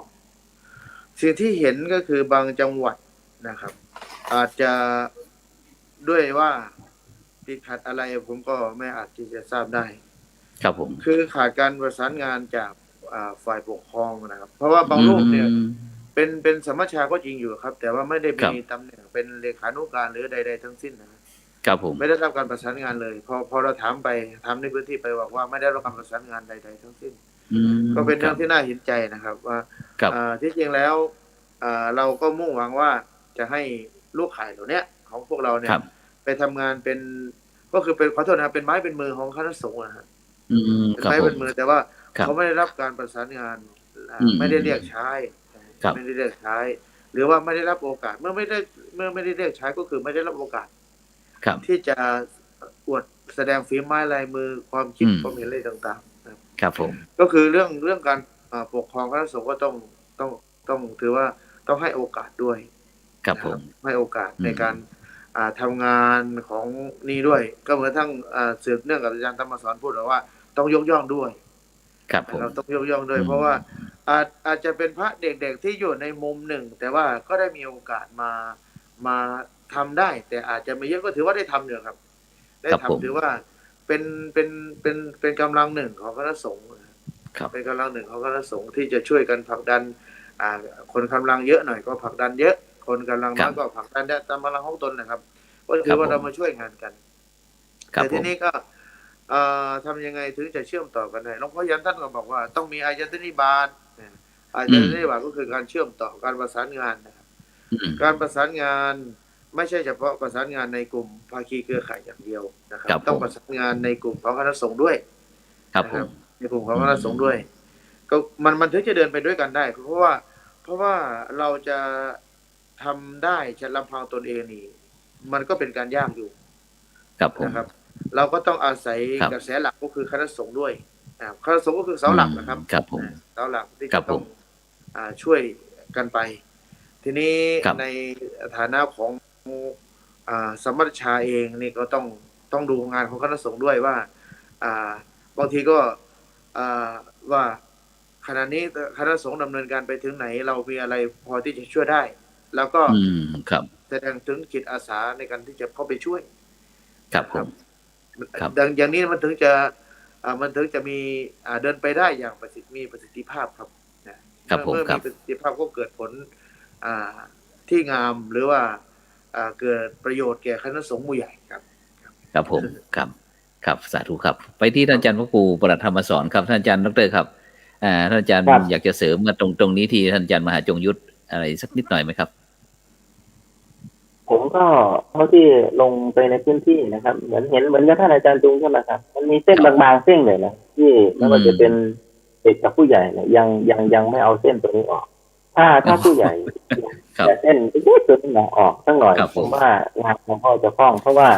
สิ่งที่เห็นก็คือบางจังหวัดนะครับอาจจะด้วยว่าติดขัดอะไรผมก็ไม่อาจที่จะทราบได้ครับผมคือขาดการประสานงานจากฝ่ายปกครองนะครับเพราะว่าบางรูปเนี่ยเป็นสมัชชาก็จริงอยู่ครับแต่ว่าไม่ได้มีตำแหน่งเป็นเลขานุการหรือใดๆทั้งสิ้นนะครับผมไม่ได้รับการประสานงานเลยพอเราถามไปทำในพื้นที่ไปบอกว่าไม่ได้รับการประสานงานใดๆทั้งสิ้นก็เป็นเรื่องที่น่าเห็นใจนะครับว่าที่จริงแล้วเราก็มุ่งหวังว่าจะให้ลูกข่ายเหล่านี้ของพวกเราเนี่ยไปทำงานเป็นก็คือเป็นขอโทษนะครับเป็นไม้เป็นมือของคณะสงฆ์นะฮะเป็นไม้เป็นมือแต่ว่าเขาไม่ได้รับการประสานงานไม่ได้เรียกใช้ไม่ได้เรียกใช้หรือว่าไม่ได้รับโอกาสเมื่อไม่ได้เรียกใช้ก็คือไม่ได้รับโอกาสที่จะอวดแสดงฝีไม้ลายมือความคิดความเห็นอะไรต่างๆครับผมก็คือเรื่องการปกครองคณะสงฆ์ก็ต้องถือว่าต้องให้โอกาสด้วยครับผมให้โอกาสในการทำงานของนี่ด้วยก็เหมือนทั้งสืบเนื่องกับอาจารย์ธรรมสอนพูดว่า ต้องยกย่องด้วย ครับผม เราต้องยกย่องด้วย อืม เพราะว่าอาจจะเป็นพระเด็กๆที่อยู่ในมุมหนึ่ง แต่ว่าก็ได้มีโอกาสมาทำได้ แต่อาจจะไม่เยอะก็ถือว่าได้ทำอยู่ครับ ได้ ครับผม ทำถือว่าเป็นกำลังหนึ่งของคณะสงฆ์ ครับ เป็นกำลังหนึ่งของคณะสงฆ์ที่จะช่วยกันผลักดันคนกำลังเยอะหน่อยก็ผลักดันเยอะ คนกำลังน้อยก็ผลักดันได้ตามกำลังของตนนะครับก็ถือว่าเรามาช่วยงานกัน ครับ แต่ ผ ที ม นี้ก็ทำยังไงถึงจะเชื่อมต่อกันได้หลวงพ่อยันท่านก็บอกว่าต้องมีอายตนิบาตอายตนิบาตก็คือการเชื่อมต่อการประสานงานนะครับ อืม การประสานงานไม่ใช่เฉพาะประสานงานในกลุ่มภาคีเครือข่ายอย่างเดียวนะครับ ครับ ต้อง ผม ประสานงานในกลุ่มของคณะสงฆ์ด้วย ครับ นะ ผม ในกลุ่มของคณะสงฆ์ด้วย ก็มันถึงจะเดินไปด้วยกันได้ เพราะว่าเราจะทำได้เฉพาะลำพังตนเองนี่มันก็เป็นการยากอยู่ ครับผม นะครับ เราก็ต้องอาศัย ครับ กระแสหลักก็คือคณะสงฆ์ด้วยคณะสงฆ์ก็คือเสาหลักนะครับ ครับผม เสาหลักที่ ครั จะ บ ต้อง ผม ช่วยกันไป ทีนี้ ครับ ในฐานะของสมณชาเองนี่ก็ต้องดูงานของคณะสงฆ์ด้วยว่าบางทีก็ว่าขณะนี้คณะสงฆ์ดำเนินการไปถึงไหน เรามีอะไรพอที่จะช่วยได้ แล้วก็ ครับ แสดงถึงจิตอาสาในการที่จะเข้าไปช่วย ครับผม ครับ อย่างนี้มันถึงจะมีเดินไปได้อย่างมีประสิทธิภาพครับนะครับ ผม เมื่อ ครั มี บ ประสิทธิภาพก็เกิดผลที่งามหรือว่าเกิดประโยชน์แก่คณะสงฆ์หมู่ใหญ่ครับ ครับผม ครับ ครับ สาธุครับ ไปที่ท่านอาจารย์พระครูประหลัดธรรมสอนครับ ท่านอาจารย์ดรครับ ท่านอาจารย์ ครับ อยากจะเสริมมาตรงนี้ที่ท่านอาจารย์มหาจงยุทธอะไรสักนิดหน่อยไหมครับ ผมก็เท่าที่ลงไปในพื้นที่นะครับ เหมือนกับท่านอาจารย์จุงใช่ไหมครับ มันมีเส้น ครับ บางๆเส้นเลยนะที่ไม่ว่าจะเป็นเด็กกับผู้ใหญ่เนี่ยยังไม่เอาเส้นตัวนี้ออก ถ้าผู้ใหญ่ ครับ แต่เส้นเล็กๆตัวนี้นะออกสักหน่อย ครับ ผ ผม มว่างานของพ่อจะคล่องเพราะว่า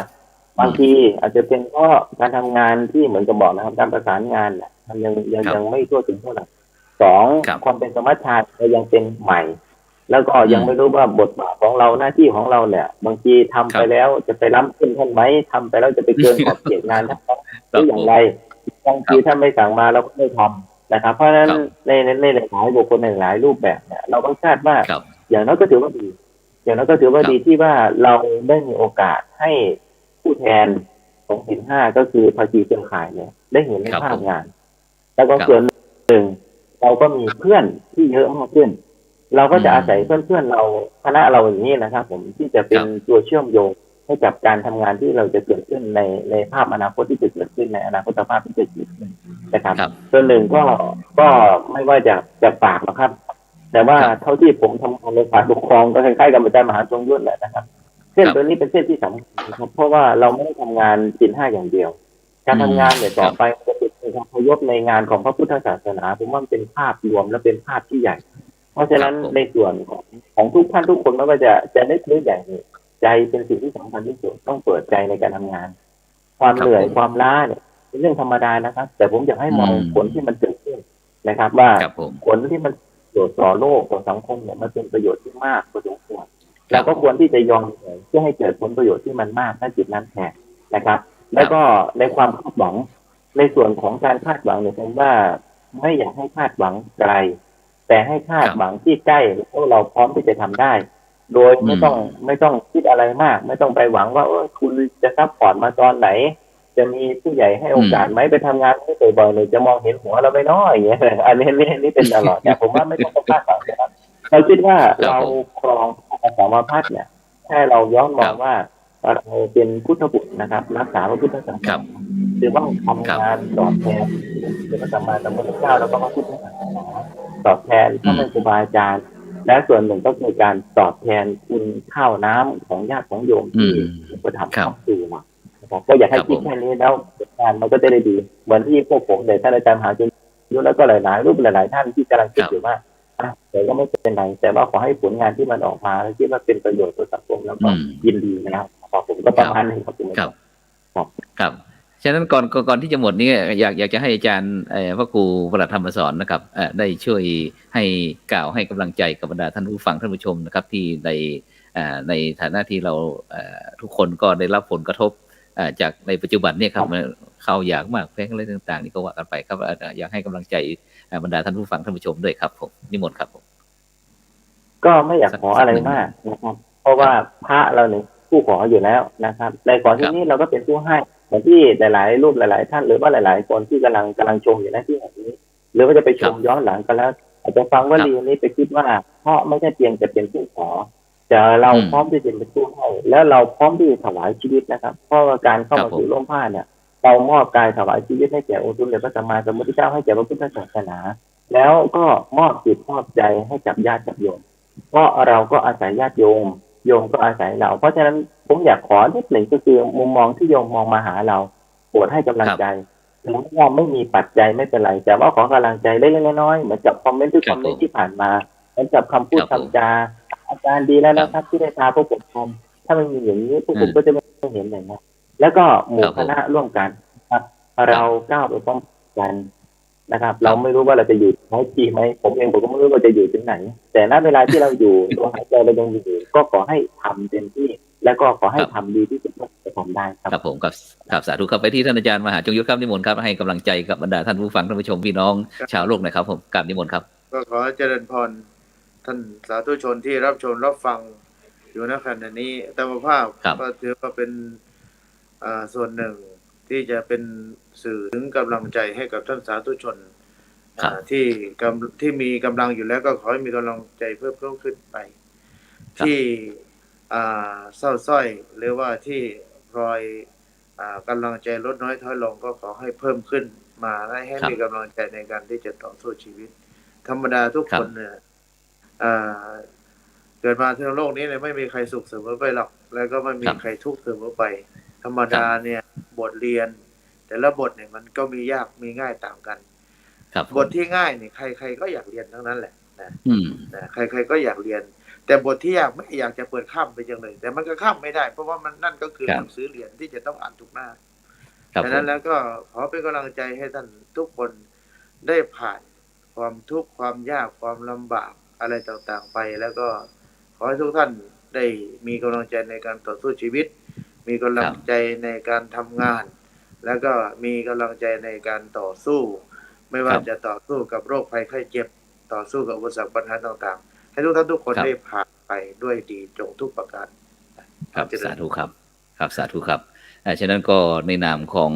บางทีอาจจะเป็นเพราะการทำงานที่เหมือนกับบอกนะครับการประสานงานน่ะมันยังไม่ทั่วถึงเท่าไหร่สอง ครับ ความเป็นสมัชชาเรายังเป็นใหม่ แล้วก็ยังไม่รู้ว่าบทบาทของเราหน้าที่ของเราเนี่ยบางทีทำไปแล้วจะไปล้ำขึ้นท่านไหมทำไปแล้วจะไปเกินขอบเขตงานท่านหรืออย่างไรบางทีถ้าไม่สั่งมาเราก็ไม่ทำนะครับ เพราะฉะนั้น ครับ ในหลายบุคคลในหลายรูปแบบเนี่ยเราต้องคาดว่า ครับ อย่างน้อยก็ถือว่าดี อย่างน้อยก็ถือว่า ครับ ดีที่ว่าเราได้มีโอกาสให้ผู้แทนของศีลห้าก็คือภาคีเครือข่ายเนี่ยได้เห็นใน ครับ ภา ผ พ ม งาน แล้วก็ ครับ ส่วนหนึ่งเราก็มีเพื่อนที่เยอะมากขึ้น เราก็จะอาศัยเพื่อนๆเราคณะเราอย่างนี้นะครับ ผมที่จะเป็นตัวเชื่อมโยงให้กับการทำงานที่เราจะเกิดขึ้นในภาพอนาคตที่จะเกิดขึ้นในอนาคตภาพที่จะเกิดขึ้นนะครับ ครับ ส่วนหนึ่งก็ไม่ว่าจะปากหรอกครับ แต่ว่า ครับ เท่าที่ผมทำงานในฝ่ายปกครองก็คล้ายๆกับอาจารย์มหาจงยุทธแหละนะครับเส้น ครับ ตัวนี้เป็นเส้นที่สำคัญนะครับเพราะว่าเราไม่ได้ทำงานศีลห้าอย่างเดียว การทำงานเนี่ย ครับ ต่อไปจะเป็นการพยพในงานของพระพุทธศาสนาผมว่ามันเป็นภาพรวมและเป็นภาพที่ใหญ่ เพราะฉะนั้น ครับผม ในส่วนของทุกท่านทุกคนไม่ว่าจะนึกหรือใหญ่เนี่ยใจเป็นสิ่งที่สำคัญที่สุดต้องเปิดใจในการทำงาน ความเหนื่อยความล้าเนี่ยเป็นเรื่องธรรมดานะครับ แต่ผมอยากให้มองผลที่มันเกิดขึ้นนะครับ ว่า ครับผม ผลที่มันประโยชน์ต่อโลกต่อสังคมเนี่ยมันเป็นประโยชน์ที่มากพอสมควรเราก็ควรที่จะยอมเพื่อให้เกิดผลประโยชน์ที่มันมากณจุดนั้นแทนนะครับ แล้วก็ในความคาดหวังในส่วนของการคาดหวังเนี่ยผมว่าไม่อยากให้คาดหวังไกล แต่ให้คาดหวังที่ใกล้แล้วเราพร้อมที่จะทำได้ โดยไม่ต้องคิดอะไรมาก ไม่ต้องไปหวังว่าคุณจะซัพพอร์ตมาตอนไหน จะมีผู้ใหญ่ให้โอกาสไหมไปทำงานไม่บ่อยๆเลยจะมองเห็นหัวเราไม่น้อยอย่างเงี้ยอันนี้เป็นตลอดแต่ผมว่าไม่ต้องไปคาดหวังนะครับเราคิดว่าเราครองอาสาพัฒน์เนี่ยแค่เราย้อนมองว่าเราเป็นพุทธบุตรนะครับรักษาพระพุทธศาส ครั นา บ หรือว่าทำงานตอบแทนเป็นประจำมาตามพระเจ้าแล้วก็พระพุทธศาสนาตอบแทนพระแม่ครูบาอาจารย์และส่วนหนึ่งก็คือการตอบแทนคุณข้าวน้ำของญาติของโยมที่อุปถัมภ์ครอบครัวมาก็อยากให้คิดแค่นี้แล้วงานมันก็จะได้ดีเหมือนที่พวกผมเนี่ยท่านอาจารย์มหาจุลยุทธแล้วก็หลายๆรูปหลายๆท่านที่กำลังคิดอยู่ว่าแต่ก็ไม่เป็นไรแต่ว่าขอให้ผลงานที่มันออกมาแล้วคิดว่าเป็นประโยชน์ต่อสังคมแล้วก็ยินดีนะครับผมก็ประมาณนี้ครับ ครับฉะนั้นก่อนที่จะหมดนี้อยากจะให้อาจารย์พระครูประหลัดธรรมสอนนะครับได้ช่วยให้กล่าวให้กำลังใจกับบรรดาท่านผู้ฟังท่านผู้ชมนะครับที่ในฐานะที่เราทุกคนก็ได้รับผลกระทบจากในปัจจุบันเนี่ยครับ ข้าวอยากมากแพงอะไรต่างๆนี่ก็ว่ากันไปครับอยากให้กำลังใจบรรดาท่านผู้ฟังท่านผู้ชมด้วยครับผมนิมนต์ครับผมก็ไม่อยากขออะไรมากนะครับ เพราะว่าพระเราเนี่ยผู้ขออยู่แล้วนะครับในขอที่นี้เราก็เป็นผู้ให้เหมือนที่หลายๆรูปหลายๆท่านหรือว่าหลายๆคนที่กำลังชมอยู่ในที่แห่งนี้ หรือว่าจะไปชมย้อนหลังกันแล้วอาจจะฟังวลีนี้ไปคิดว่าเพราะไม่ใช่เพียงแต่เป็นผู้ขอแต่เราพร้อมที่จะเป็นผู้ให้แล้วเราพร้อมที่จะถวายชีวิตนะครับเพราะว่าการเข้ามาสู่ร่มผ้าเนี่ยเรามอบกายถวายชีวิตให้แก่องค์สมเด็จพระสัมมาสัมพุทธเจ้าให้แก่พระพุทธศาสนา แล้วก็มอบจิตมอบใจให้กับญาติกับโยมเพราะเราก็อาศัยญาติโยมโยมก็อาศัยเราเพราะฉะนั้นผมอยากขอนิดหนึ่งก็คือมุมมองที่โยมมองมาหาเราโปรดให้กำลังใจถึงว่าไม่มีปัจจัยไม่เป็นไรแต่ว่าขอกำลังใจเล็กๆน้อยๆเหมือนกับคอมเมนต์ทุกคอมเมนต์ที่ผ่านมาเหมือนกับคำพูดคำจาอาจารย์ดีแล้วนะครับที่ได้พาพวกผมทำถ้าไม่มีอย่างนี้พวกผมก็จะไม่เห็นอย่างนั้นแล้วก็หมู่คณะร่วมกันเราก้าวไปพร้อมกันนะครับเราไม่รู้ว่าเราจะอยู่ท้ายปีไหมผมเองผมก็ไม่รู้ว่าจะอยู่ถึงไหนแต่ณเวลาที่เราอยู่ลมหายใจเรายังอยู่ก็ขอให้ทำเต็มที่แล้วก็ขอให้ทำดีที่สุดที่จะทำได้ครับครับผมครับสาธุครับไปที่ท่านอาจารย์มหาจงยุทธครับนิมนต์ครับให้กำลังใจกับบรรดาท่านผู้ฟังท่านผู้ชมพี่น้องชาวโลกหน่อยครับผมกราบนิมนต์ครับก็ขอเจริญพรท่านสาธุชนที่รับชมรับฟังอยู่ณขณะนี้ธรรมภาพก็ถือว่าเป็นส่วนหนึ่งที่จะเป็นสื่อถึงกำลังใจให้กับท่านสาธุชนที่มีกำลังอยู่แล้วก็ขอให้มีกำลังใจเพิ่มขึ้นไปที่เศร้าส้อยหรือว่าที่รอยกำลังใจลดน้อยถอยลงก็ขอให้เพิ่มขึ้นมาให้มีกำลังใจในการที่จะต่อสู้ชีวิตธรรมดาทุกคนเนี่ยเกิดมาในโลกนี้เนี่ยไม่มีใครสุขเสมอไปหรอกแล้วก็ไม่มีใครทุกข์เสมอไปธรรมดาเนี่ยบทเรียนแต่ละบทเนี่ยมันก็มียากมีง่ายต่างกันบทที่ง่ายเนี่ยใครๆก็อยากเรียนทั้งนั้นแหละนะใครๆก็อยากเรียนแต่บทที่ยากไม่อยากจะเปิดข้ามไปจังเลยแต่มันก็ข้ามไม่ได้เพราะว่ามันนั่นก็คือหนังสือเรียนที่จะต้องอ่านทุกหน้าฉะนั้นแล้วก็ขอเป็นกำลังใจให้ท่านทุกคนได้ผ่านความทุกข์ความยากความลำบากอะไรต่างๆไปแล้วก็ขอให้ทุกท่านได้มีกำลังใจในการต่อสู้ชีวิตมีกำลังใจในการทำงานแล้วก็มีกำลังใจในการต่อสู้ไม่ว่าจะต่อสู้กับโรคภัยไข้เจ็บต่อสู้กับอุปสรรคปัญหาต่างๆให้ทุกท่านทุกคนได้ผ่านไปด้วยดีจงทุกประการครับสาธุครับครับสาธุครับฉะนั้นก็ในนามของ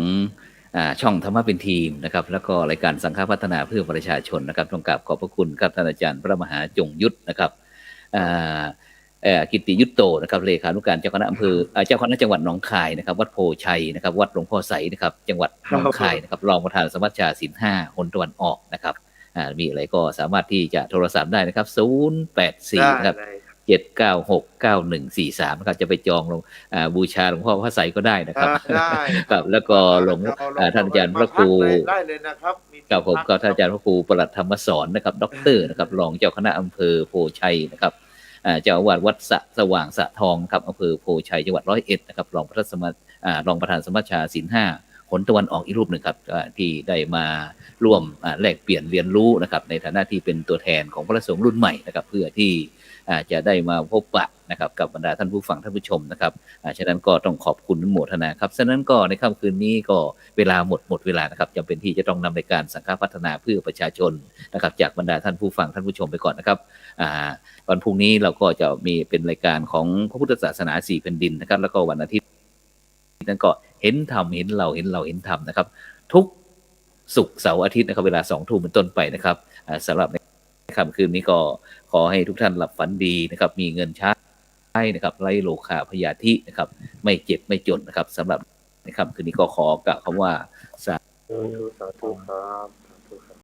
ช่องธรรมะเป็นทีมนะครับแล้วก็รายการสังฆพัฒนาเพื่อประชาชนนะครับต้องกราบขอบพระคุณครับท่านอาจารย์พระมหาจงยุทธนะครับกิตติยุตโตนะครับเลขานุการเจ้าคณะอำเภอเจ้าคณะจังหวัดหนองคายนะครับวัดโพชัยนะครับวัดหลวงพ่อใสนะครับจังหวัดหนองคายนะครับรองประธานสมัชชาศีล5หนตะวันออกนะครับมีอะไรก็สามารถที่จะโทรศัพท์ได้นะครับ084นะครับ7969143นะครับจะไปจองลงบูชาหลวงพ่อพระไสยก็ได้นะครับครับแล้วก็หลวงท่านอาจารย์พระครูได้เลยนะครับกับผมก็ท่านอาจารย์พระครูประหลัดธรรมสอนนะครับด็อกเตอร์นะครับรองเจ้าคณะอำเภอโพชัยนะครับเจ้าอาวาสวัดสว่างสะทองครับอำเภอโพชัยจังหวัด101นะครับรองประธานสมัชชาศีล5หนตะวันออกอีกรูปหนึ่งครับที่ได้มาร่วมแลกเปลี่ยนเรียนรู้นะครับในฐานะที่เป็นตัวแทนของพระสงฆ์รุ่นใหม่นะครับเพื่อที่จะได้มาพบปะนะครับกับบรรดาท่านผู้ฟังท่านผู้ชมนะครับฉะนั้นก็ต้องขอบคุณโมทนาครับฉะนั้นก็ในค่ำคืนนี้ก็เวลาหมดเวลานะครับจำเป็นที่จะต้องนำรายการสังฆพัฒนาเพื่อประชาชนนะครับจากบรรดาท่านผู้ฟังท่านผู้ชมไปก่อนนะครับวันพรุ่งนี้เราก็จะมีเป็นรายการของพระพุทธศาสนา4แผ่นดินนะครับแล้วก็วันอาทิตย์นั้นก็เห็นธรรมเห็นเราเห็นธรรมนะครับทุกศุกร์เสาร์อาทิตย์นะครับเวลา 20:00 นเป็นต้นไปนะครับสำหรับในค่ำคืนนี้ก็ขอให้ทุกท่านหลับฝันดีนะครับมีเงินใช้นะครับไร้โลภะพยาธินะครับไม่เจ็บไม่จนนะครับสำหรับในค่ำคืนนี้ก็ขอกล่าวคำว่าสาธุครับ